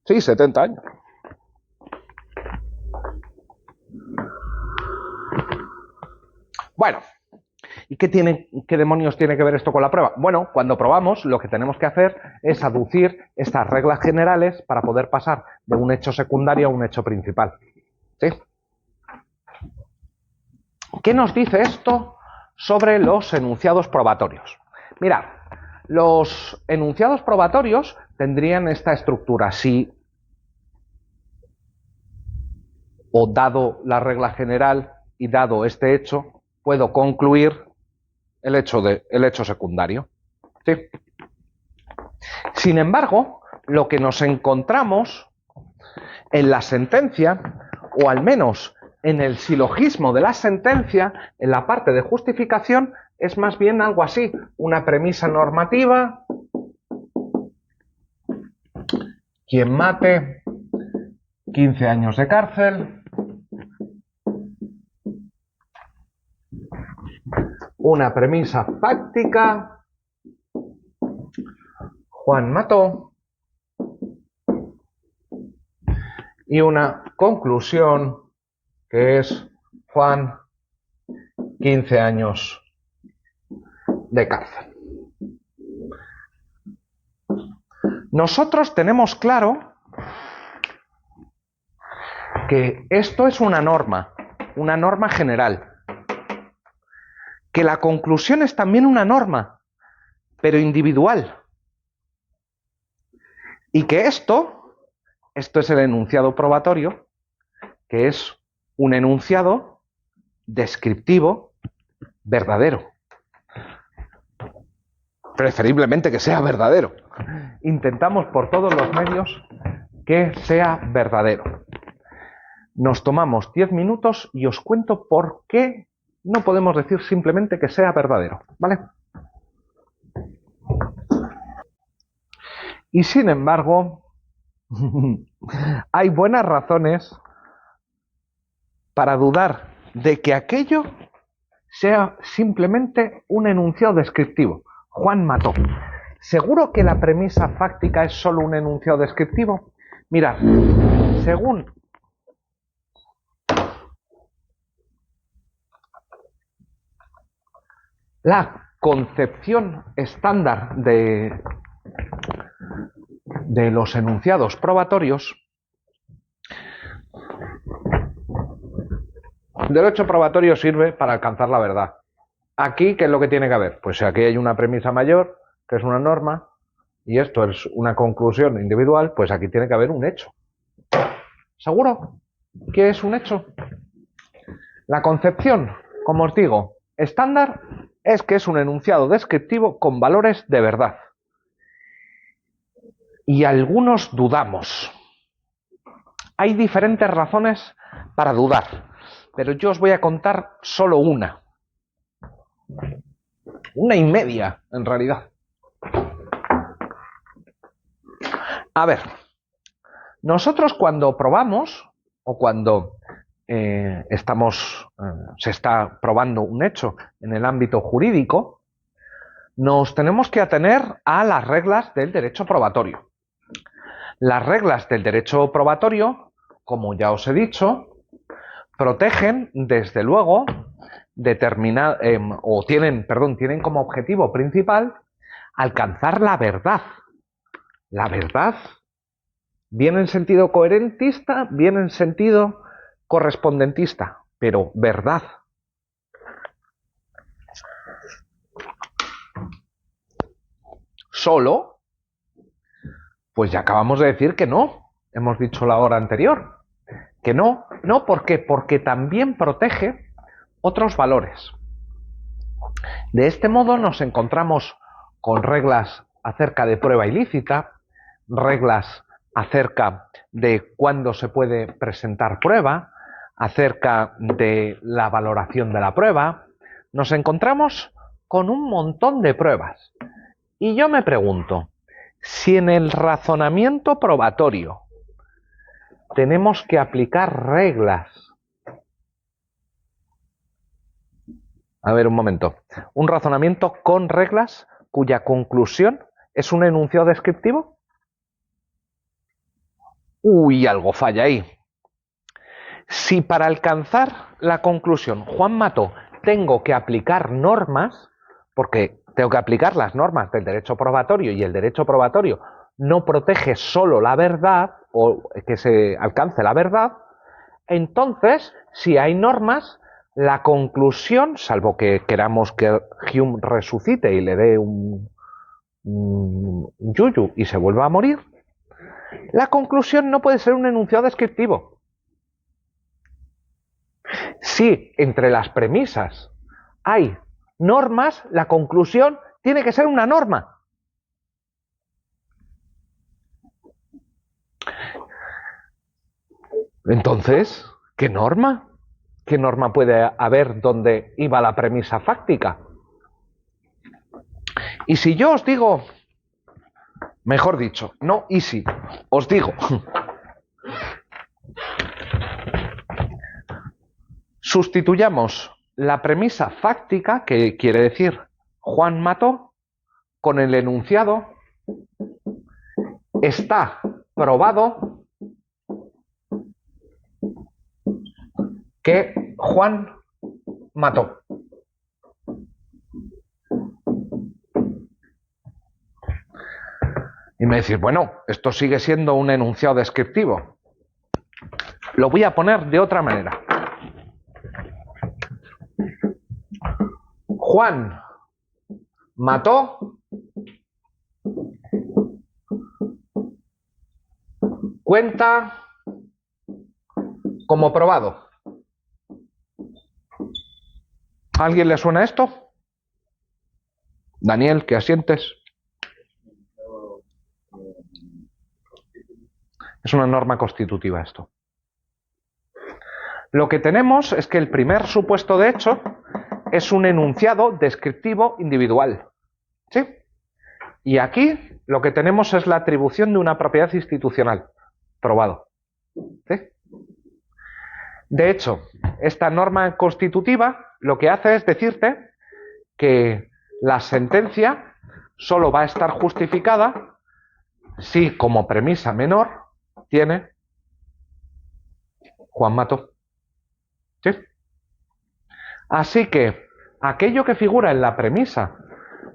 S1: Sí, 70 años. Bueno, ¿y qué demonios tiene que ver esto con la prueba? Bueno, cuando probamos, lo que tenemos que hacer es aducir estas reglas generales para poder pasar de un hecho secundario a un hecho principal. ¿Sí? ¿Qué nos dice esto sobre los enunciados probatorios? Mirad, los enunciados probatorios tendrían esta estructura. Si, o dado la regla general y dado este hecho, puedo concluir el hecho secundario. ¿Sí? Sin embargo, lo que nos encontramos en la sentencia, o al menos en el silogismo de la sentencia, en la parte de justificación, es más bien algo así, una premisa normativa: quien mate, 15 años de cárcel. Una premisa fáctica: Juan mató. Y una conclusión que es Juan, 15 años de cárcel. Nosotros tenemos claro que esto es una norma general, que la conclusión es también una norma, pero individual, y que esto es el enunciado probatorio, que es un enunciado descriptivo verdadero. Preferiblemente que sea verdadero. Intentamos por todos los medios que sea verdadero. Nos tomamos 10 minutos y os cuento por qué no podemos decir simplemente que sea verdadero, ¿vale? Y sin embargo, hay buenas razones para dudar de que aquello sea simplemente un enunciado descriptivo. Juan mató. ¿Seguro que la premisa fáctica es solo un enunciado descriptivo? Mirad, según la concepción estándar de los enunciados probatorios, el derecho probatorio sirve para alcanzar la verdad. Aquí, ¿qué es lo que tiene que haber? Pues aquí hay una premisa mayor, que es una norma, y esto es una conclusión individual, pues aquí tiene que haber un hecho. ¿Seguro que es un hecho? La concepción, como os digo, estándar es que es un enunciado descriptivo con valores de verdad. Y algunos dudamos. Hay diferentes razones para dudar, pero yo os voy a contar solo una. Una y media, en realidad. A ver, nosotros cuando probamos, o cuando se está probando un hecho en el ámbito jurídico, nos tenemos que atener a las reglas del derecho probatorio. Las reglas del derecho probatorio, como ya os he dicho, protegen, desde luego, tienen como objetivo principal alcanzar la verdad. La verdad, bien en sentido coherentista, bien en sentido correspondentista, pero verdad. Solo, pues ya acabamos de decir que no. Hemos dicho la hora anterior. Que no. No, ¿por qué? Porque también protege otros valores. De este modo nos encontramos con reglas acerca de prueba ilícita, reglas acerca de cuándo se puede presentar prueba, acerca de la valoración de la prueba. Nos encontramos con un montón de pruebas. Y yo me pregunto, si en el razonamiento probatorio tenemos que aplicar reglas. A ver, un momento. ¿Un razonamiento con reglas cuya conclusión es un enunciado descriptivo? Uy, algo falla ahí. Si para alcanzar la conclusión Juan mató, tengo que aplicar normas, porque tengo que aplicar las normas del derecho probatorio y el derecho probatorio no protege solo la verdad o que se alcance la verdad, entonces, si hay normas, la conclusión, salvo que queramos que Hume resucite y le dé un yuyu y se vuelva a morir, la conclusión no puede ser un enunciado descriptivo. Si entre las premisas hay normas, la conclusión tiene que ser una norma. Entonces, ¿qué norma? ¿Qué norma puede haber donde iba la premisa fáctica? Y si yo os digo, mejor dicho, no y si, os digo, sustituyamos la premisa fáctica, que quiere decir Juan mató, con el enunciado está probado que Juan mató. Y me decís, bueno, esto sigue siendo un enunciado descriptivo. Lo voy a poner de otra manera. Juan mató cuenta como probado. ¿A alguien le suena esto? Daniel, ¿qué asientes? Es una norma constitutiva esto. Lo que tenemos es que el primer supuesto de hecho es un enunciado descriptivo individual. ¿Sí? Y aquí lo que tenemos es la atribución de una propiedad institucional. Probado. ¿Sí? De hecho, esta norma constitutiva lo que hace es decirte que la sentencia solo va a estar justificada si como premisa menor tiene Juan mató. ¿Sí? Así que aquello que figura en la premisa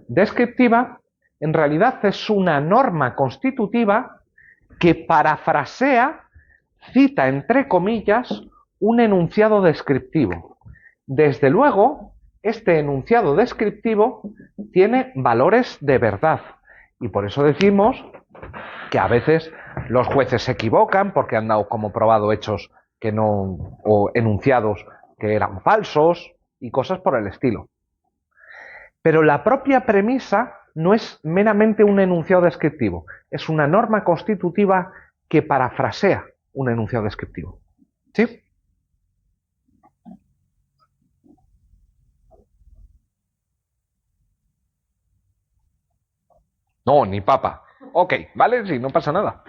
S1: descriptiva en realidad es una norma constitutiva que parafrasea, cita entre comillas, un enunciado descriptivo. Desde luego, este enunciado descriptivo tiene valores de verdad y por eso decimos que a veces los jueces se equivocan porque han dado como probado hechos que no, o enunciados que eran falsos y cosas por el estilo. Pero la propia premisa no es meramente un enunciado descriptivo, es una norma constitutiva que parafrasea un enunciado descriptivo. ¿Sí? No, ni papa. Ok, vale, sí, no pasa nada.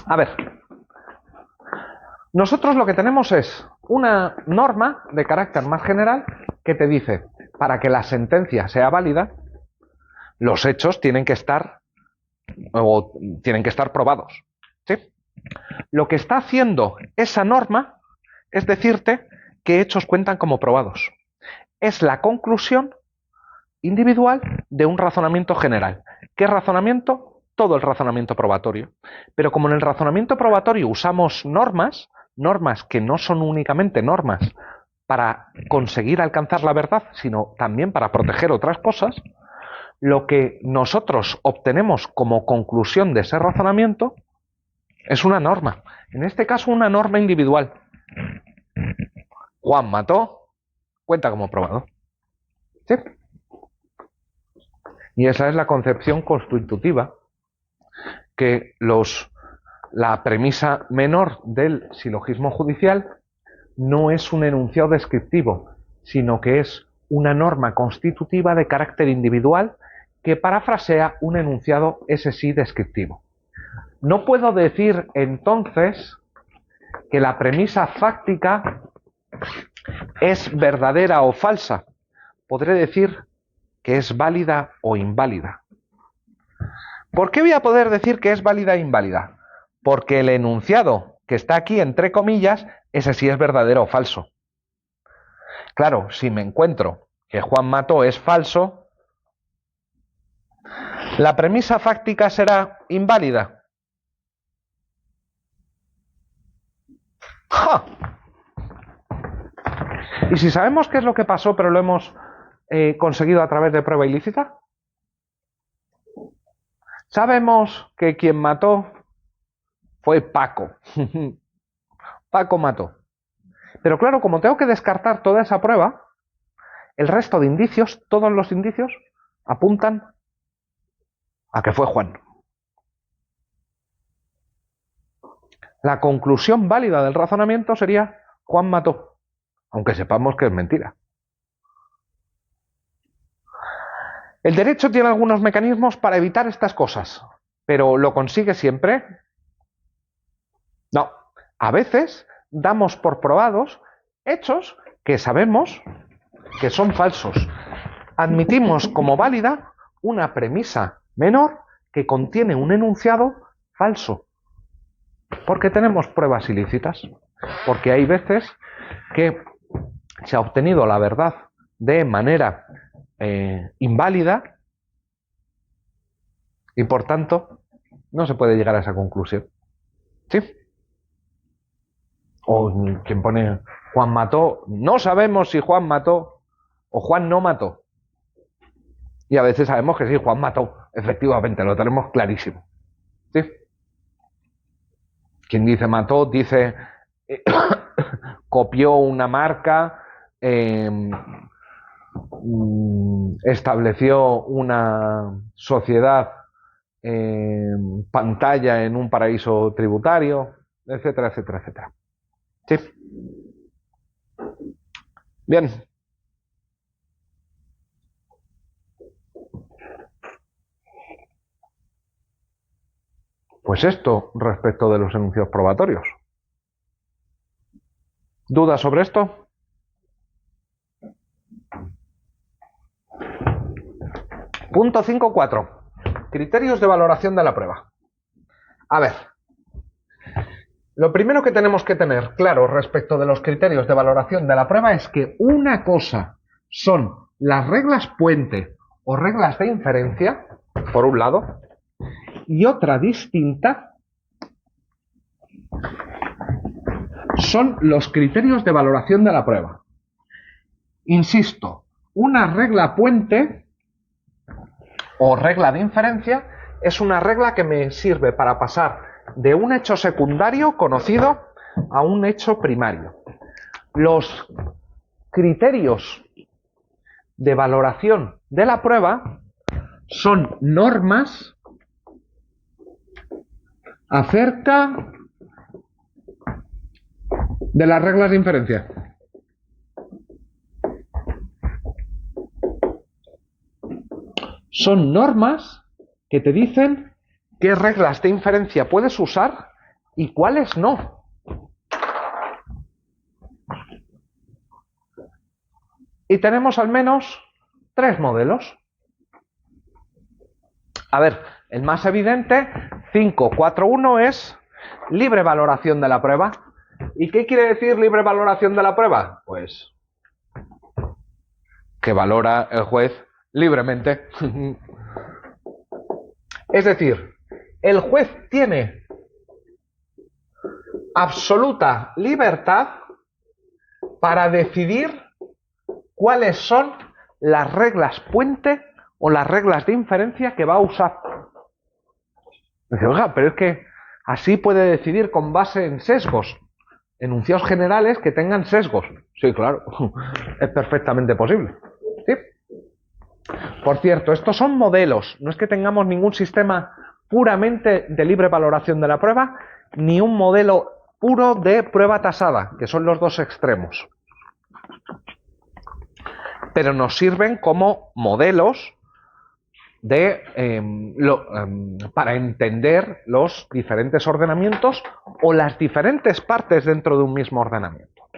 S1: A ver. Nosotros lo que tenemos es una norma de carácter más general que te dice, para que la sentencia sea válida, los hechos tienen que estar probados. ¿Sí? Lo que está haciendo esa norma es decirte qué hechos cuentan como probados. Es la conclusión individual de un razonamiento general. ¿Qué razonamiento? Todo el razonamiento probatorio. Pero como en el razonamiento probatorio usamos normas, normas que no son únicamente normas para conseguir alcanzar la verdad, sino también para proteger otras cosas, lo que nosotros obtenemos como conclusión de ese razonamiento es una norma. En este caso, una norma individual. Juan mató, cuenta como probado. ¿Sí? Y esa es la concepción constitutiva que la premisa menor del silogismo judicial no es un enunciado descriptivo, sino que es una norma constitutiva de carácter individual que parafrasea un enunciado, ese sí, descriptivo. No puedo decir entonces que la premisa fáctica es verdadera o falsa. Podré decir que es válida o inválida. ¿Por qué voy a poder decir que es válida e inválida? Porque el enunciado que está aquí entre comillas, ese sí es verdadero o falso. Claro, si me encuentro que Juan mató es falso, ¿la premisa fáctica será inválida? ¡Ja! ¿Y si sabemos qué es lo que pasó, pero lo hemos conseguido a través de prueba ilícita? Sabemos que quien mató fue Paco. Paco mató. Pero claro, como tengo que descartar toda esa prueba, el resto de indicios, todos los indicios, apuntan a que fue Juan. La conclusión válida del razonamiento sería Juan mató, aunque sepamos que es mentira. El derecho tiene algunos mecanismos para evitar estas cosas, pero ¿lo consigue siempre? No. A veces damos por probados hechos que sabemos que son falsos. Admitimos como válida una premisa menor que contiene un enunciado falso, porque tenemos pruebas ilícitas, porque hay veces que se ha obtenido la verdad de manera inválida y por tanto no se puede llegar a esa conclusión. ¿Sí? O quien pone Juan mató, no sabemos si Juan mató o Juan no mató. Y a veces sabemos que sí, Juan mató, efectivamente, lo tenemos clarísimo. ¿Sí? Quien dice mató, dice copió una marca, estableció una sociedad pantalla en un paraíso tributario, etcétera, etcétera, etcétera. Sí. Bien. Pues esto respecto de los enunciados probatorios. ¿Dudas sobre esto? Punto 5.4. Criterios de valoración de la prueba. A ver. Lo primero que tenemos que tener claro respecto de los criterios de valoración de la prueba es que una cosa son las reglas puente o reglas de inferencia, por un lado, y otra distinta son los criterios de valoración de la prueba. Insisto, una regla puente o regla de inferencia es una regla que me sirve para pasar de un hecho secundario conocido a un hecho primario. Los criterios de valoración de la prueba son normas acerca de las reglas de inferencia. Son normas que te dicen qué reglas de inferencia puedes usar y cuáles no. Y tenemos al menos 3 modelos. A ver, el más evidente, 5.4.1, es libre valoración de la prueba. ¿Y qué quiere decir libre valoración de la prueba? Pues que valora el juez libremente. Es decir, el juez tiene absoluta libertad para decidir cuáles son las reglas puente o las reglas de inferencia que va a usar. Dice, oiga, pero es que así puede decidir con base en sesgos, enunciados generales que tengan sesgos. Sí, claro, es perfectamente posible. ¿Sí? Por cierto, estos son modelos, no es que tengamos ningún sistema puramente de libre valoración de la prueba, ni un modelo puro de prueba tasada, que son los dos extremos. Pero nos sirven como modelos para entender los diferentes ordenamientos o las diferentes partes dentro de un mismo ordenamiento.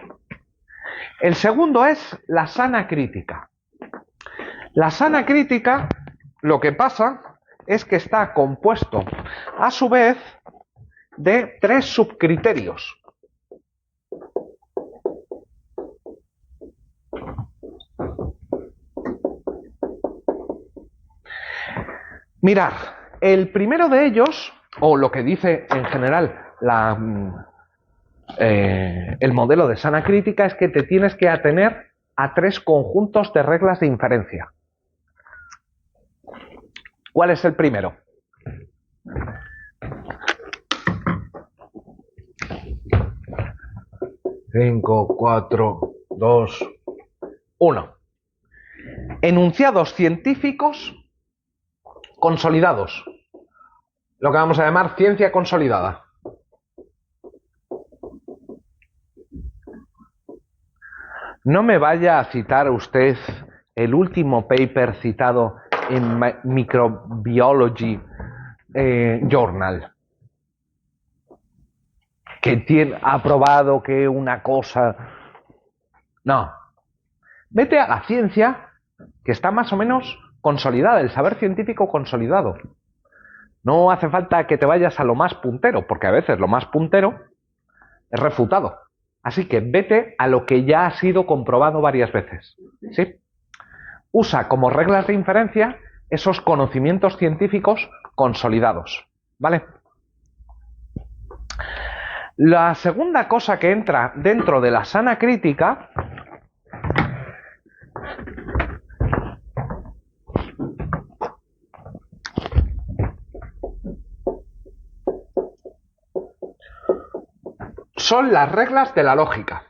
S1: El segundo es la sana crítica. La sana crítica, lo que pasa es que está compuesto a su vez de 3 subcriterios. Mirad, el primero de ellos, o lo que dice en general el modelo de sana crítica, es que te tienes que atener a 3 conjuntos de reglas de inferencia. ¿Cuál es el primero? Cinco, 4, 2, 1. Enunciados científicos consolidados. Lo que vamos a llamar ciencia consolidada. No me vaya a citar usted el último paper citado en Microbiology Journal, que ha probado que una cosa... No. Vete a la ciencia que está más o menos consolidada, el saber científico consolidado. No hace falta que te vayas a lo más puntero, porque a veces lo más puntero es refutado. Así que vete a lo que ya ha sido comprobado varias veces. ¿Sí? Usa como reglas de inferencia esos conocimientos científicos consolidados. ¿Vale? La segunda cosa que entra dentro de la sana crítica son las reglas de la lógica.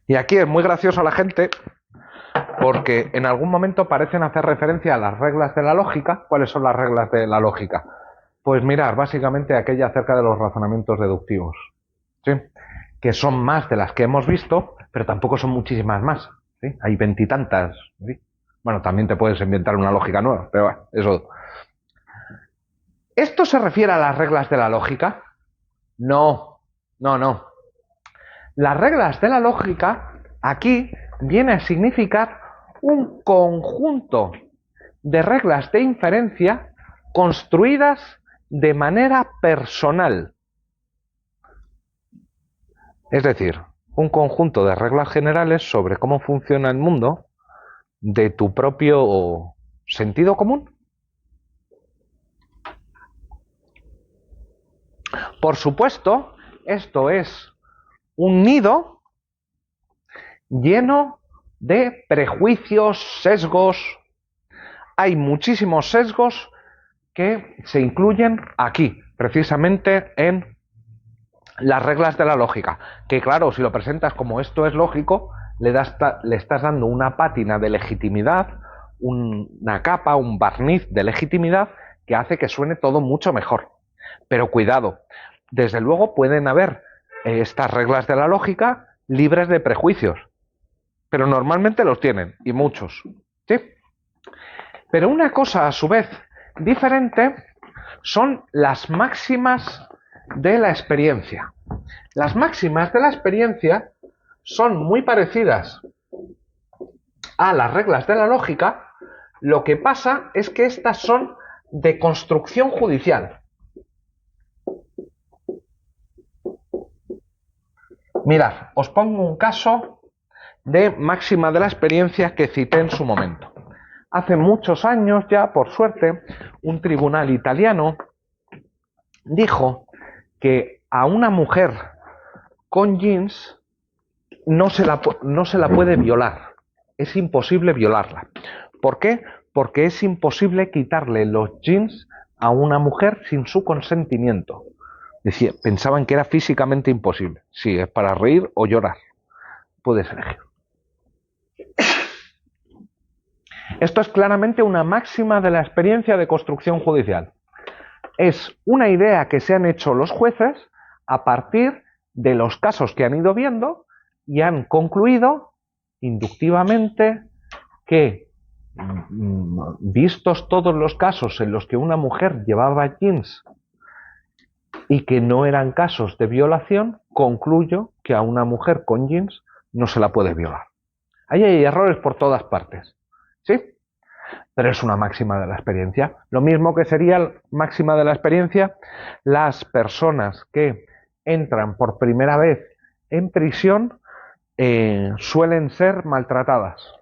S1: Y aquí es muy gracioso a la gente porque en algún momento parecen hacer referencia a las reglas de la lógica. ¿Cuáles son las reglas de la lógica? Pues mirar, básicamente aquella acerca de los razonamientos deductivos, ¿sí? Que son más de las que hemos visto, pero tampoco son muchísimas más, ¿sí? Hay 20 y tantas, ¿sí? Bueno, también te puedes inventar una lógica nueva, pero bueno, eso... ¿Esto se refiere a las reglas de la lógica? No, no, no. Las reglas de la lógica aquí viene a significar un conjunto de reglas de inferencia construidas de manera personal. Es decir, un conjunto de reglas generales sobre cómo funciona el mundo de tu propio sentido común. Por supuesto, esto es un nido lleno de prejuicios, sesgos. Hay muchísimos sesgos que se incluyen aquí, precisamente en las reglas de la lógica. Que claro, si lo presentas como esto es lógico, le estás dando una pátina de legitimidad, una capa, un barniz de legitimidad que hace que suene todo mucho mejor. Pero cuidado, desde luego pueden haber estas reglas de la lógica libres de prejuicios, pero normalmente los tienen, y muchos, ¿sí? Pero una cosa a su vez diferente son las máximas de la experiencia. Las máximas de la experiencia son muy parecidas a las reglas de la lógica, lo que pasa es que estas son de construcción judicial. Mirad, os pongo un caso de máxima de la experiencia que cité en su momento. hace muchos años ya, por suerte, un tribunal italiano dijo que a una mujer con jeans no se la puede violar. Es imposible violarla. ¿Por qué? Porque es imposible quitarle los jeans a una mujer sin su consentimiento. Decía, pensaban que era físicamente imposible. Sí, es para reír o llorar. Puedes elegir. Esto es claramente una máxima de la experiencia de construcción judicial. Es una idea que se han hecho los jueces a partir de los casos que han ido viendo y han concluido inductivamente que, vistos todos los casos en los que una mujer llevaba jeans y que no eran casos de violación, concluyo que a una mujer con jeans no se la puede violar. Ahí hay errores por todas partes, ¿sí? Pero es una máxima de la experiencia. Lo mismo que sería máxima de la experiencia las personas que entran por primera vez en prisión suelen ser maltratadas.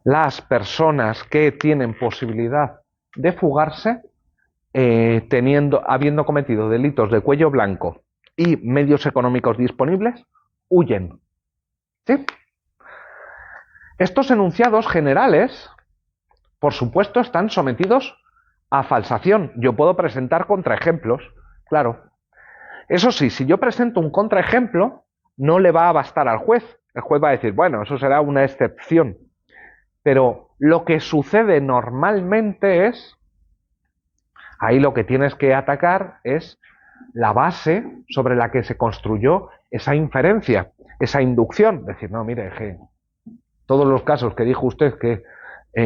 S1: Las personas que tienen posibilidad de fugarse, habiendo cometido delitos de cuello blanco y medios económicos disponibles, huyen. ¿Sí? Estos enunciados generales, por supuesto, están sometidos a falsación. Yo puedo presentar contraejemplos, claro. Eso sí, si yo presento un contraejemplo, no le va a bastar al juez. El juez va a decir, bueno, eso será una excepción. Pero lo que sucede normalmente es, ahí lo que tienes que atacar es la base sobre la que se construyó esa inferencia, esa inducción. Decir, no, mire, que todos los casos que dijo usted que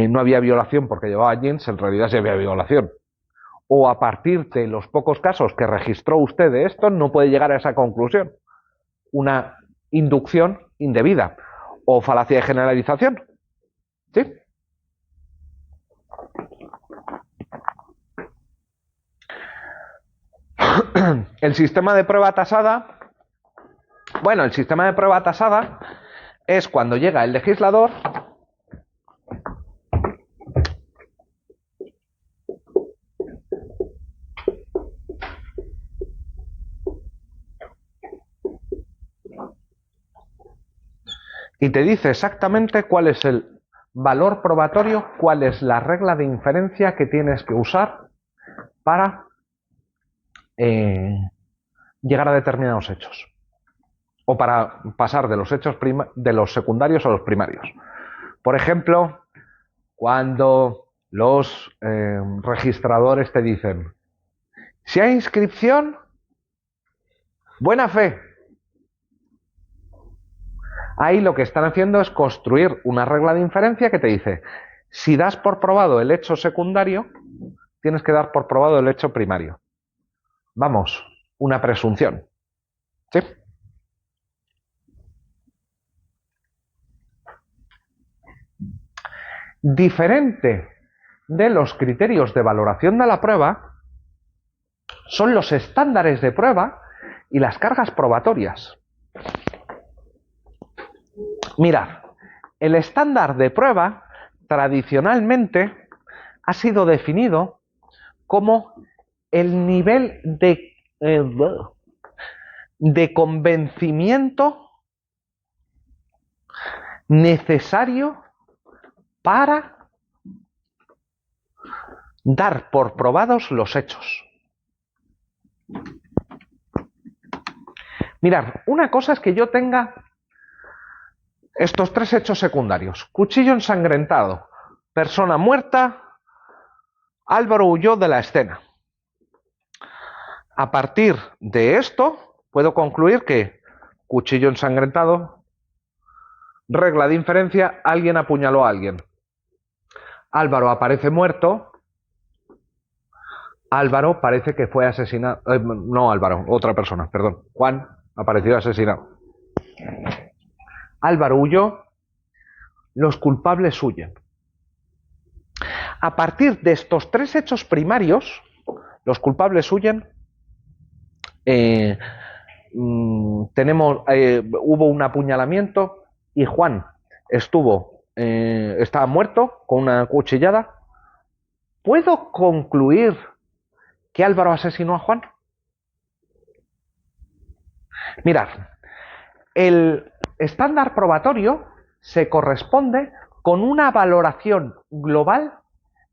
S1: no había violación porque llevaba jeans, en realidad sí había violación. O a partir de los pocos casos que registró usted de esto, no puede llegar a esa conclusión. Una inducción indebida o falacia de generalización. ¿Sí? El sistema de prueba tasada. Bueno, el sistema de prueba tasada es cuando llega el legislador y te dice exactamente cuál es el valor probatorio, cuál es la regla de inferencia que tienes que usar para llegar a determinados hechos o para pasar de los hechos de los secundarios a los primarios. Por ejemplo, cuando los registradores te dicen, si hay inscripción, buena fe. Ahí lo que están haciendo es construir una regla de inferencia que te dice, si das por probado el hecho secundario, tienes que dar por probado el hecho primario. Vamos, una presunción. ¿Sí? Diferente de los criterios de valoración de la prueba son los estándares de prueba y las cargas probatorias. Mirad, el estándar de prueba tradicionalmente ha sido definido como el nivel de convencimiento necesario para dar por probados los hechos. Mirad, una cosa es que yo tenga estos tres hechos secundarios. Cuchillo ensangrentado, persona muerta, Álvaro huyó de la escena. A partir de esto, puedo concluir que cuchillo ensangrentado, regla de inferencia, alguien apuñaló a alguien. Álvaro aparece muerto. Álvaro parece que fue asesinado. No Álvaro, otra persona, perdón. Juan apareció asesinado. Álvaro huyó. Los culpables huyen. A partir de estos tres hechos primarios, los culpables huyen. Hubo un apuñalamiento y Juan estuvo está muerto con una cuchillada, ¿puedo concluir que Álvaro asesinó a Juan? Mirad, el estándar probatorio se corresponde con una valoración global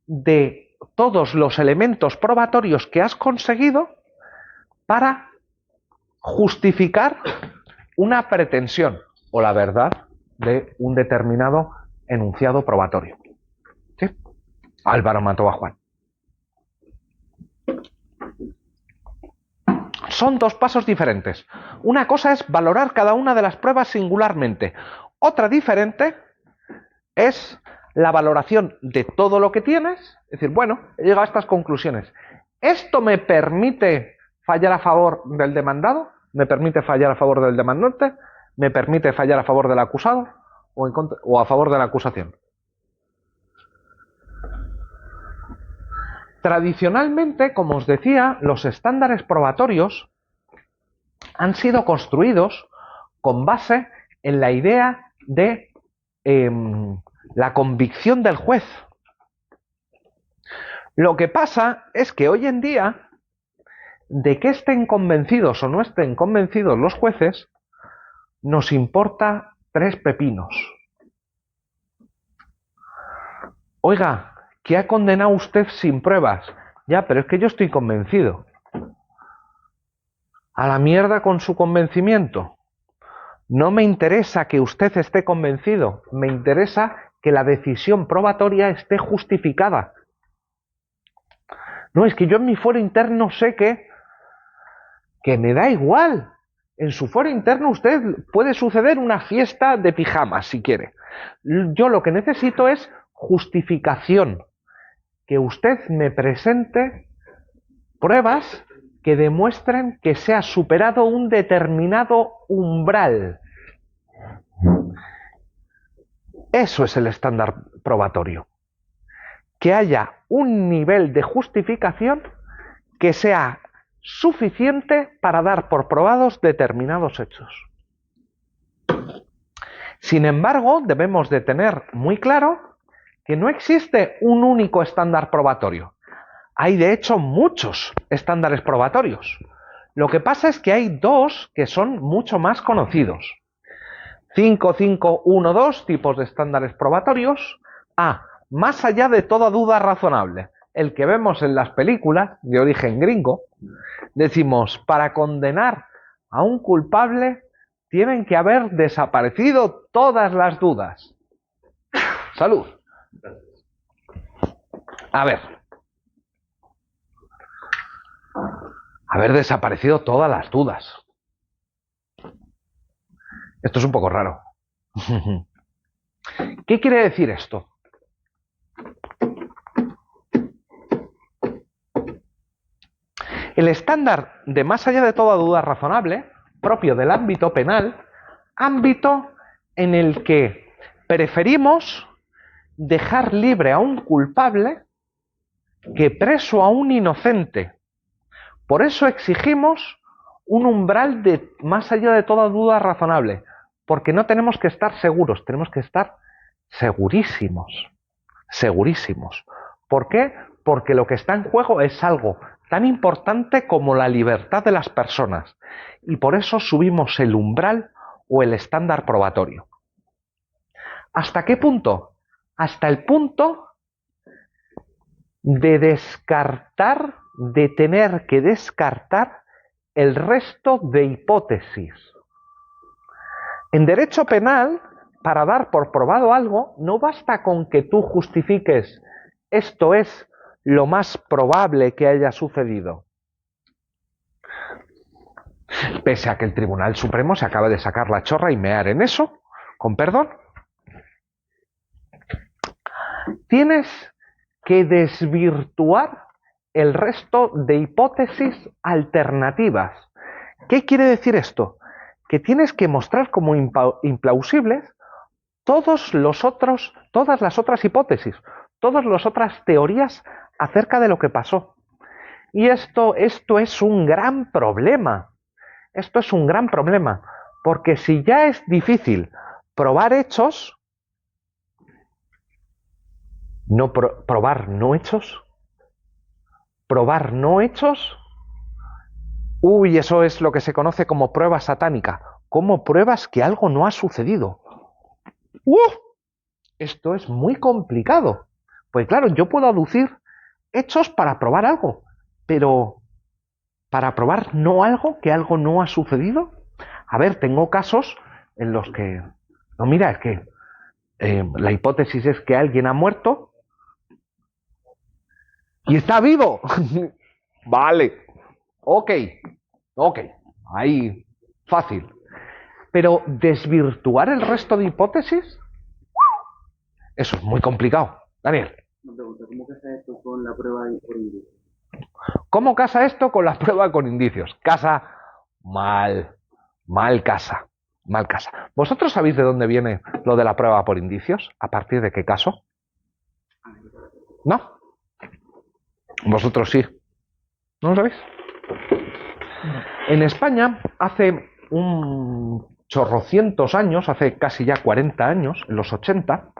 S1: de todos los elementos probatorios que has conseguido para justificar una pretensión o la verdad de un determinado enunciado probatorio. ¿Sí? Álvaro mató a Juan. Son dos pasos diferentes. Una cosa es valorar cada una de las pruebas singularmente. Otra diferente es la valoración de todo lo que tienes. Es decir, bueno, he llegado a estas conclusiones. ¿Esto me permite fallar a favor del demandado? ¿Me permite fallar a favor del demandante? ¿Me permite fallar a favor del acusado? ¿O a favor de la acusación? Tradicionalmente, como os decía, los estándares probatorios han sido construidos con base en la idea de la convicción del juez. Lo que pasa es que hoy en día, de que estén convencidos o no estén convencidos los jueces, nos importa 3 pepinos. Oiga, ¿qué ha condenado usted sin pruebas? Ya, pero es que yo estoy convencido. A la mierda con su convencimiento. No me interesa que usted esté convencido, me interesa que la decisión probatoria esté justificada. No, es que yo en mi fuero interno sé que me da igual. En su fuero interno usted puede suceder una fiesta de pijamas si quiere. Yo lo que necesito es justificación. Que usted me presente pruebas que demuestren que se ha superado un determinado umbral. Eso es el estándar probatorio. Que haya un nivel de justificación que sea suficiente para dar por probados determinados hechos. Sin embargo, debemos de tener muy claro que no existe un único estándar probatorio. Hay de hecho muchos estándares probatorios. Lo que pasa es que hay 2 que son mucho más conocidos. 5512 tipos de estándares probatorios. Más allá de toda duda razonable. El que vemos en las películas de origen gringo, decimos, para condenar a un culpable tienen que haber desaparecido todas las dudas. Salud. A ver. Haber desaparecido todas las dudas. Esto es un poco raro. ¿Qué quiere decir esto? El estándar de más allá de toda duda razonable, propio del ámbito penal, ámbito en el que preferimos dejar libre a un culpable que preso a un inocente. Por eso exigimos un umbral de más allá de toda duda razonable, porque no tenemos que estar seguros, tenemos que estar segurísimos. Segurísimos. ¿Por qué? Porque lo que está en juego es algo tan importante como la libertad de las personas. Y por eso subimos el umbral o el estándar probatorio. ¿Hasta qué punto? Hasta el punto de descartar, de tener que descartar el resto de hipótesis. En derecho penal, para dar por probado algo, no basta con que tú justifiques esto es lo más probable que haya sucedido. Pese a que el Tribunal Supremo se acaba de sacar la chorra y mear en eso, con perdón, tienes que desvirtuar el resto de hipótesis alternativas. ¿Qué quiere decir esto? Que tienes que mostrar como implausibles todas las otras hipótesis, todas las otras teorías acerca de lo que pasó. Y esto es un gran problema. Esto es un gran problema, porque si ya es difícil probar hechos, No probar no hechos. Probar no hechos. Uy, eso es lo que se conoce como prueba satánica. ¿Cómo pruebas que algo no ha sucedido? ¡Uf! Esto es muy complicado. Pues claro, yo puedo aducir hechos para probar algo, pero para probar no algo, que algo no ha sucedido. A ver, tengo casos en los que... No, mira, es que la hipótesis es que alguien ha muerto y está vivo. Vale, ok, ahí, fácil. Pero desvirtuar el resto de hipótesis, eso es muy complicado. Daniel.
S5: Una pregunta, ¿cómo se hace esto con la prueba por indicios?
S1: ¿Cómo casa esto con la prueba con indicios? Casa mal, mal casa. ¿Vosotros sabéis de dónde viene lo de la prueba por indicios? ¿A partir de qué caso? ¿No? Vosotros sí. ¿No lo sabéis? En España, hace un chorrocientos años, hace casi ya 40 años, en los 80,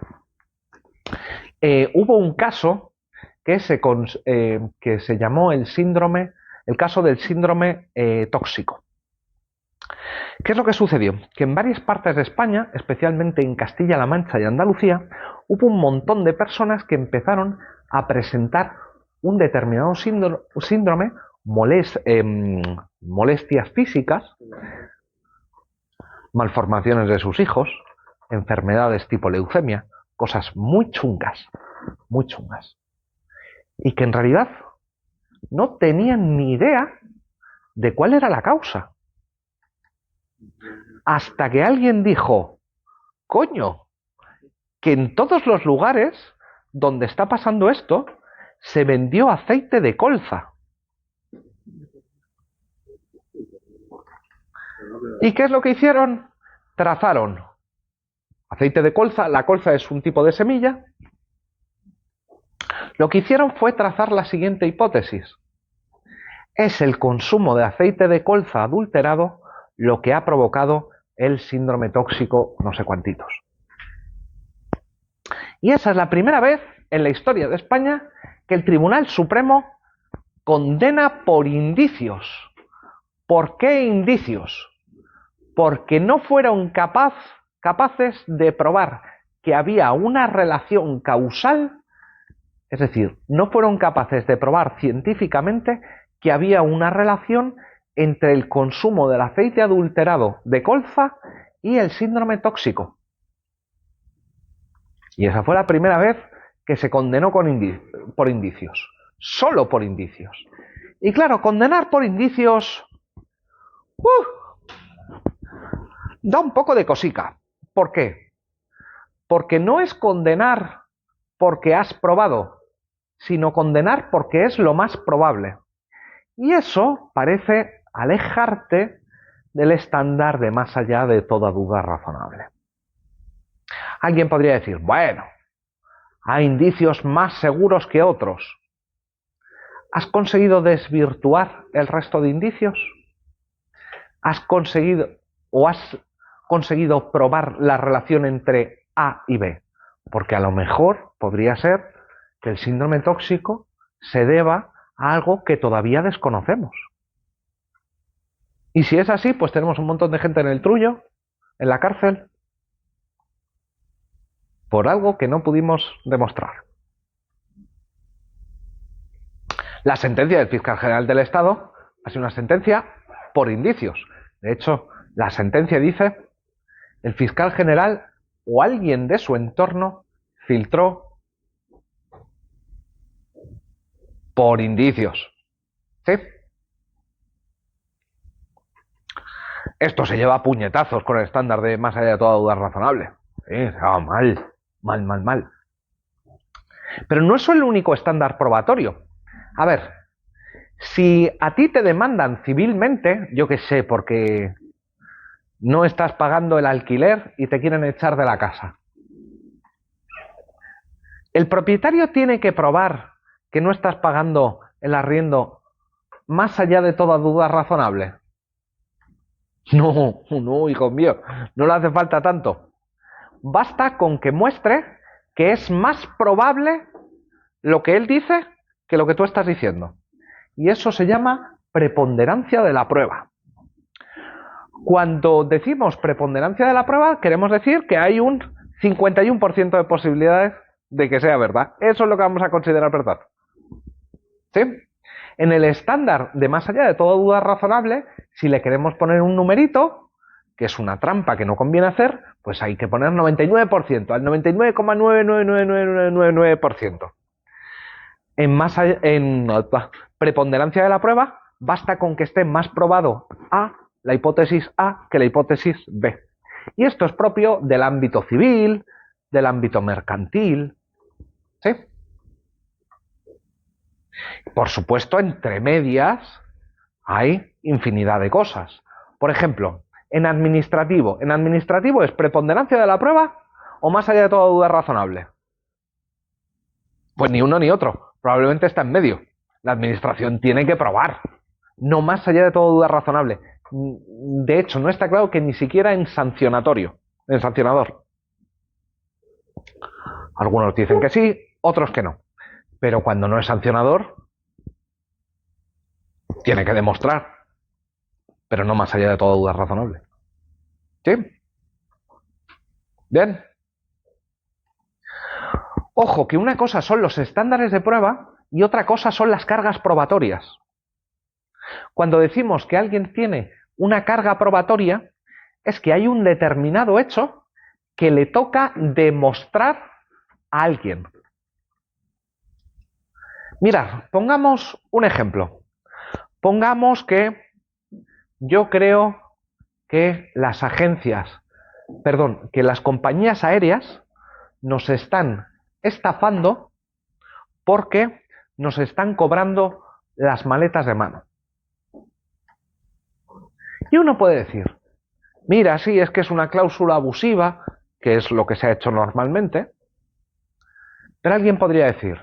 S1: hubo un caso que se llamó el caso del síndrome tóxico. ¿Qué es lo que sucedió? Que en varias partes de España, especialmente en Castilla-La Mancha y Andalucía, hubo un montón de personas que empezaron a presentar un determinado síndrome, molestias físicas, malformaciones de sus hijos, enfermedades tipo leucemia, cosas muy chungas, y que en realidad no tenían ni idea de cuál era la causa. Hasta que alguien dijo, coño, que en todos los lugares donde está pasando esto, se vendió aceite de colza. ¿Y qué es lo que hicieron? Trazaron aceite de colza, la colza es un tipo de semilla. Lo que hicieron fue trazar la siguiente hipótesis. Es el consumo de aceite de colza adulterado lo que ha provocado el síndrome tóxico no sé cuantitos. Y esa es la primera vez en la historia de España que el Tribunal Supremo condena por indicios. ¿Por qué indicios? Porque no fueron capaces de probar que había una relación causal, es decir, no fueron capaces de probar científicamente que había una relación entre el consumo del aceite adulterado de colza y el síndrome tóxico. Y esa fue la primera vez que se condenó por indicios, solo por indicios. Y claro, condenar por indicios da un poco de cosica. ¿Por qué? Porque no es condenar porque has probado, sino condenar porque es lo más probable. Y eso parece alejarte del estándar de más allá de toda duda razonable. Alguien podría decir, bueno, hay indicios más seguros que otros. ¿Has conseguido desvirtuar el resto de indicios? ¿Has conseguido probar la relación entre A y B? Porque a lo mejor podría ser que el síndrome tóxico se deba a algo que todavía desconocemos. Y si es así, pues tenemos un montón de gente en el trullo, en la cárcel, por algo que no pudimos demostrar. La sentencia del fiscal general del Estado ha sido una sentencia por indicios. De hecho, la sentencia dice: el fiscal general o alguien de su entorno filtró por indicios. ¿Sí? Esto se lleva a puñetazos con el estándar de más allá de toda duda razonable. Sí, mal. Pero no es el único estándar probatorio. A ver, si a ti te demandan civilmente, yo qué sé, porque no estás pagando el alquiler y te quieren echar de la casa, ¿el propietario tiene que probar que no estás pagando el arriendo más allá de toda duda razonable? No, hijo mío, no le hace falta tanto. Basta con que muestre que es más probable lo que él dice que lo que tú estás diciendo. Y eso se llama preponderancia de la prueba. Cuando decimos preponderancia de la prueba, queremos decir que hay un 51% de posibilidades de que sea verdad. Eso es lo que vamos a considerar verdad. ¿Sí? En el estándar de más allá de toda duda razonable, si le queremos poner un numerito, que es una trampa que no conviene hacer, pues hay que poner 99%, al 99,99999%. En preponderancia de la prueba, basta con que esté más probado A, la hipótesis A, que la hipótesis B. Y esto es propio del ámbito civil, del ámbito mercantil. ¿Sí? Por supuesto, entre medias hay infinidad de cosas. Por ejemplo, en administrativo es preponderancia de la prueba o más allá de toda duda razonable. Pues ni uno ni otro, probablemente está en medio. La administración tiene que probar, no más allá de toda duda razonable. De hecho, no está claro que ni siquiera en sancionador. Algunos dicen que sí, otros que no. Pero cuando no es sancionador, tiene que demostrar, pero no más allá de toda duda razonable. ¿Sí? Bien. Ojo, que una cosa son los estándares de prueba y otra cosa son las cargas probatorias. Cuando decimos que alguien tiene una carga probatoria, es que hay un determinado hecho que le toca demostrar a alguien. Mirad, pongamos un ejemplo. Pongamos que yo creo que las compañías aéreas nos están estafando porque nos están cobrando las maletas de mano. Y uno puede decir, mira, sí, es que es una cláusula abusiva, que es lo que se ha hecho normalmente, pero alguien podría decir,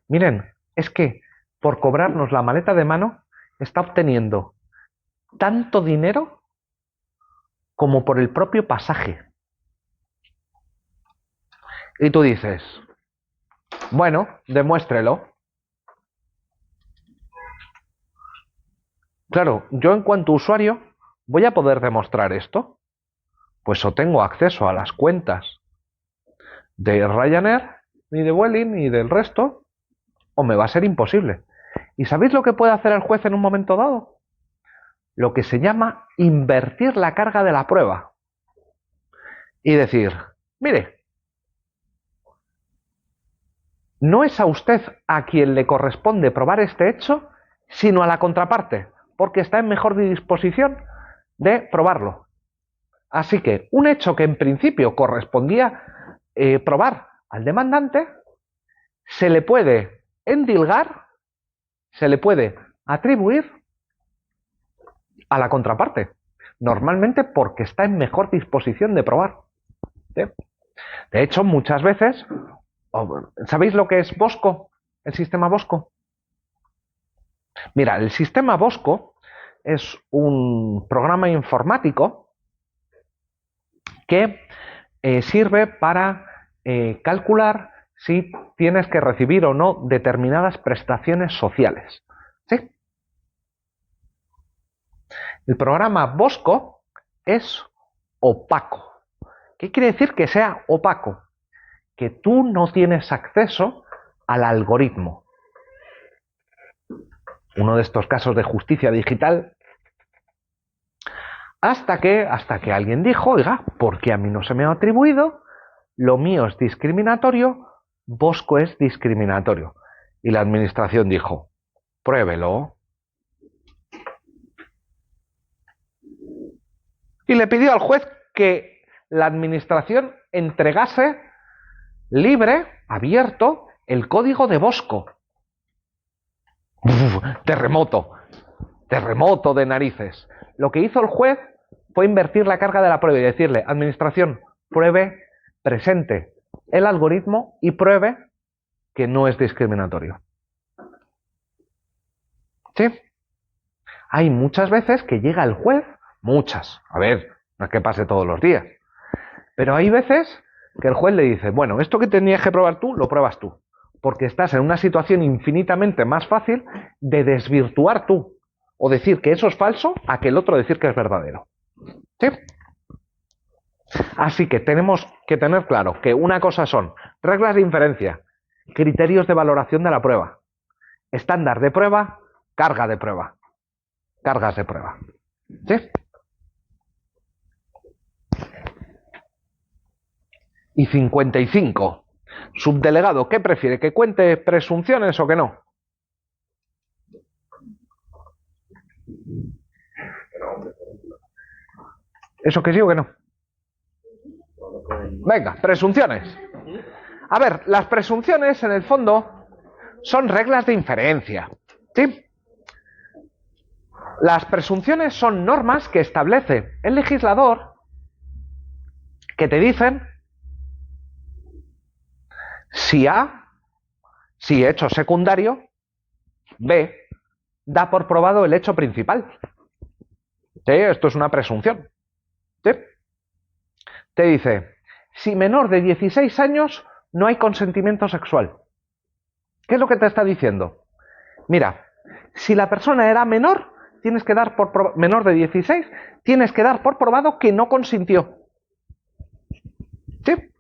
S1: miren, es que por cobrarnos la maleta de mano está obteniendo tanto dinero como por el propio pasaje. Y tú dices, bueno, demuéstrelo. Claro, yo en cuanto usuario voy a poder demostrar esto. Pues o tengo acceso a las cuentas de Ryanair, ni de Vueling, ni del resto, o me va a ser imposible. ¿Y sabéis lo que puede hacer el juez en un momento dado? Lo que se llama invertir la carga de la prueba. Y decir, mire, no es a usted a quien le corresponde probar este hecho, sino a la contraparte, porque está en mejor disposición de probarlo. Así que un hecho que en principio correspondía probar al demandante, se le puede endilgar, se le puede atribuir a la contraparte, normalmente porque está en mejor disposición de probar. ¿Sí? De hecho, muchas veces, ¿sabéis lo que es Bosco? El sistema Bosco. Mira, el sistema Bosco es un programa informático que sirve para calcular si tienes que recibir o no determinadas prestaciones sociales. ¿Sí? El programa Bosco es opaco. ¿Qué quiere decir que sea opaco? Que tú no tienes acceso al algoritmo. Uno de estos casos de justicia digital, hasta que alguien dijo, oiga, ¿por qué a mí no se me ha atribuido? Lo mío es discriminatorio, Bosco es discriminatorio. Y la administración dijo, pruébelo. Y le pidió al juez que la administración entregase libre, abierto, el código de Bosco. Terremoto de narices. Lo que hizo el juez fue invertir la carga de la prueba y decirle, administración, pruebe, presente el algoritmo y pruebe que no es discriminatorio. ¿Sí? Hay muchas veces que llega el juez, muchas, a ver, no es que pase todos los días, pero hay veces que el juez le dice, bueno, esto que tenías que probar tú, lo pruebas tú, porque estás en una situación infinitamente más fácil de desvirtuar tú, o decir que eso es falso, a que el otro decir que es verdadero. ¿Sí? Así que tenemos que tener claro que una cosa son reglas de inferencia, criterios de valoración de la prueba, estándar de prueba, carga de prueba, cargas de prueba. ¿Sí? Y 55. Subdelegado, ¿qué prefiere? ¿Que cuente presunciones o que no? ¿Eso que sí o que no? Venga, presunciones. A ver, las presunciones en el fondo son reglas de inferencia. ¿Sí? Las presunciones son normas que establece el legislador que te dicen si A, si hecho secundario, B, da por probado el hecho principal. ¿Sí? Esto es una presunción. ¿Sí? Te dice, si menor de 16 años no hay consentimiento sexual. ¿Qué es lo que te está diciendo? Mira, si la persona era menor, tienes que dar por menor de 16, tienes que dar por probado que no consintió. ¿Sí?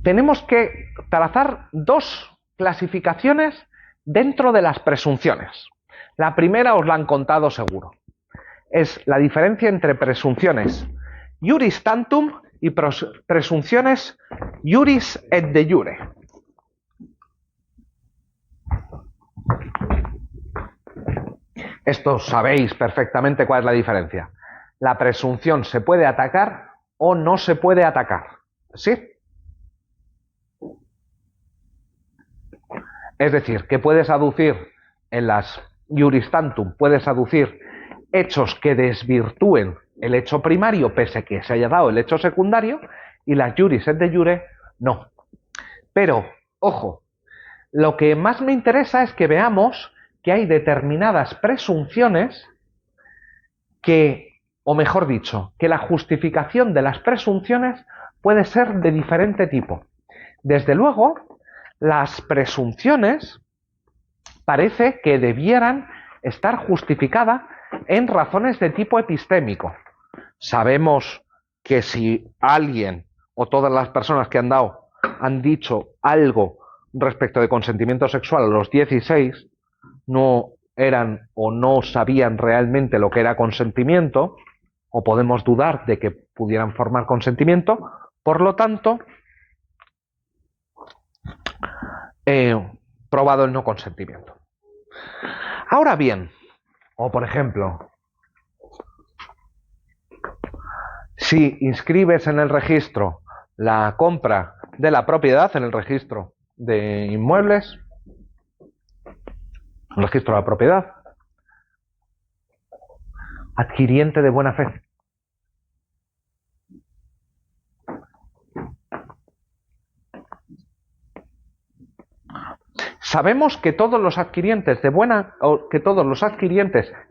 S1: Tenemos que trazar dos clasificaciones dentro de las presunciones. La primera os la han contado seguro. Es la diferencia entre presunciones iuris tantum y presunciones iuris et de jure. Esto sabéis perfectamente cuál es la diferencia. La presunción se puede atacar o no se puede atacar. ¿Sí? Es decir, que puedes aducir en las iuris tantum, puedes aducir hechos que desvirtúen el hecho primario pese a que se haya dado el hecho secundario, y las iuris et de jure no. Pero, ojo, lo que más me interesa es que veamos que hay determinadas presunciones que, o mejor dicho, que la justificación de las presunciones puede ser de diferente tipo. Desde luego, las presunciones parece que debieran estar justificadas en razones de tipo epistémico. Sabemos que si alguien o todas las personas que han dicho algo respecto de consentimiento sexual a los 16 no eran o no sabían realmente lo que era consentimiento, o podemos dudar de que pudieran formar consentimiento, por lo tanto, probado el no consentimiento. Ahora bien, o por ejemplo, si inscribes en el registro la compra de la propiedad, en el registro de inmuebles, el registro de la propiedad, adquiriente de buena fe. Sabemos que todos los adquirientes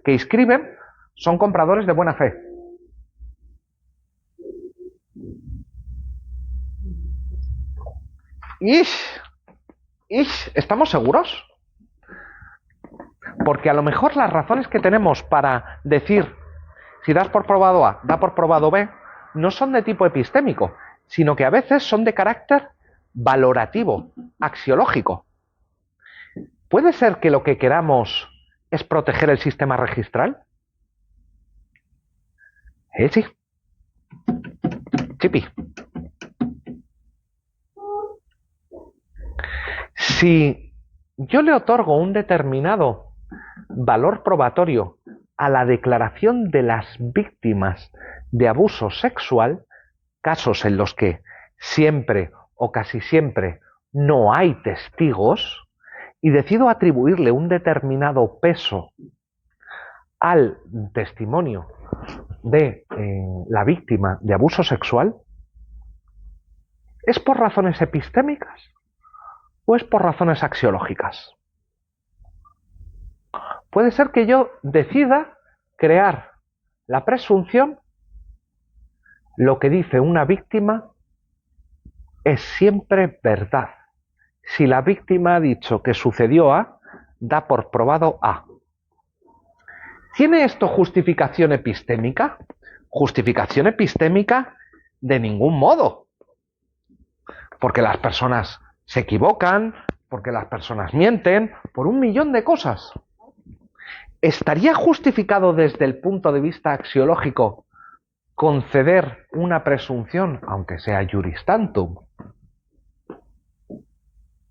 S1: que inscriben son compradores de buena fe. ¿Estamos seguros? Porque a lo mejor las razones que tenemos para decir si das por probado A, da por probado B, no son de tipo epistémico, sino que a veces son de carácter valorativo, axiológico. ¿Puede ser que lo que queramos es proteger el sistema registral? Sí. Chipi. Si yo le otorgo un determinado valor probatorio a la declaración de las víctimas de abuso sexual, casos en los que siempre o casi siempre no hay testigos, y decido atribuirle un determinado peso al testimonio de la víctima de abuso sexual, ¿es por razones epistémicas o es por razones axiológicas? Puede ser que yo decida crear la presunción, lo que dice una víctima es siempre verdad. Si la víctima ha dicho que sucedió A, da por probado A. ¿Tiene esto justificación epistémica? Justificación epistémica de ningún modo. Porque las personas se equivocan, porque las personas mienten, por un millón de cosas. ¿Estaría justificado desde el punto de vista axiológico conceder una presunción, aunque sea juris tantum,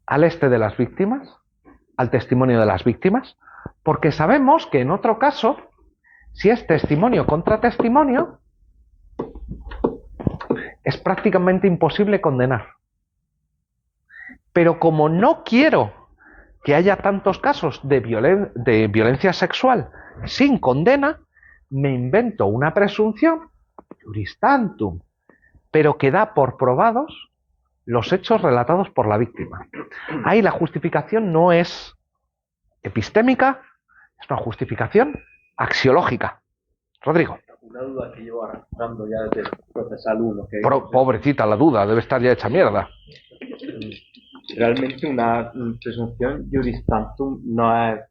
S1: al de las víctimas, al testimonio de las víctimas? Porque sabemos que en otro caso, si es testimonio contra testimonio, es prácticamente imposible condenar. Pero como no quiero que haya tantos casos de violencia sexual sin condena, me invento una presunción, juris tantum, pero que da por probados los hechos relatados por la víctima. Ahí la justificación no es epistémica, es una justificación axiológica. Rodrigo.
S6: Una duda que llevo arrastrando ya desde el procesal 1.
S1: Pobrecita la duda, debe estar ya hecha mierda.
S6: Realmente una presunción juris tantum no es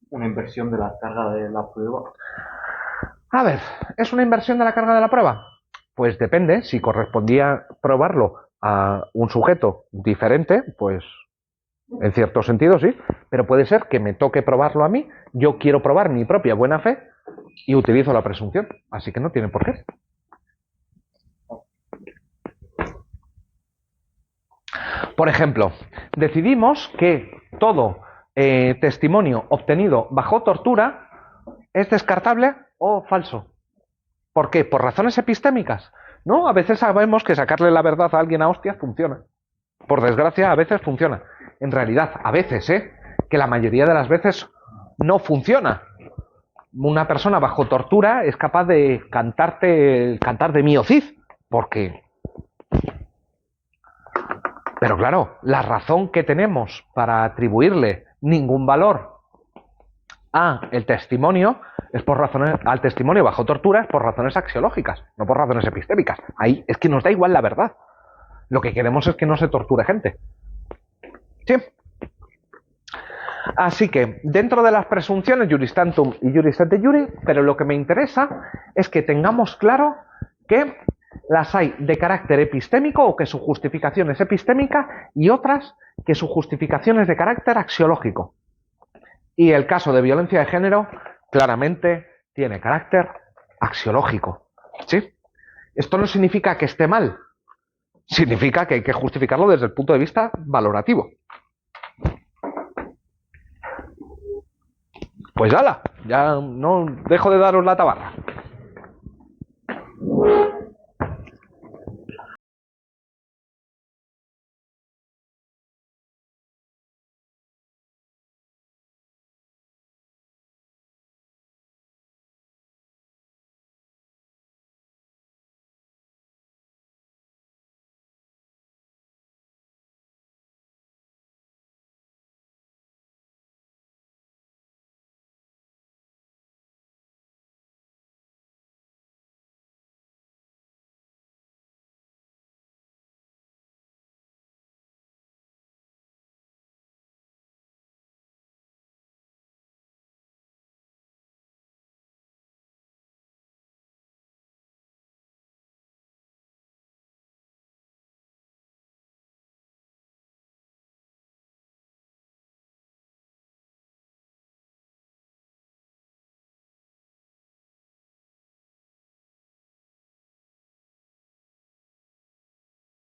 S6: una inversión de la carga de la prueba.
S1: A ver, ¿es una inversión de la carga de la prueba? Pues depende, si correspondía probarlo a un sujeto diferente, pues en cierto sentido sí, pero puede ser que me toque probarlo a mí, yo quiero probar mi propia buena fe y utilizo la presunción, así que no tiene por qué. Por ejemplo, decidimos que todo testimonio obtenido bajo tortura es descartable o falso. ¿Por qué? ¿Por razones epistémicas? No, a veces sabemos que sacarle la verdad a alguien a hostias funciona. Por desgracia, a veces funciona. En realidad, a veces, que la mayoría de las veces no funciona. Una persona bajo tortura es capaz de cantar de mí o Cid, porque... Pero claro, la razón que tenemos para atribuirle ningún valor a el testimonio es por razones, al testimonio bajo tortura es por razones axiológicas, no por razones epistémicas. Ahí es que nos da igual la verdad. Lo que queremos es que no se torture gente. ¿Sí? Así que, dentro de las presunciones juris tantum y juris ante juri, pero lo que me interesa es que tengamos claro que las hay de carácter epistémico o que su justificación es epistémica y otras que su justificación es de carácter axiológico. Y el caso de violencia de género claramente tiene carácter axiológico. ¿Sí? Esto no significa que esté mal, significa que hay que justificarlo desde el punto de vista valorativo. Pues hala, ya no dejo de daros la tabarra.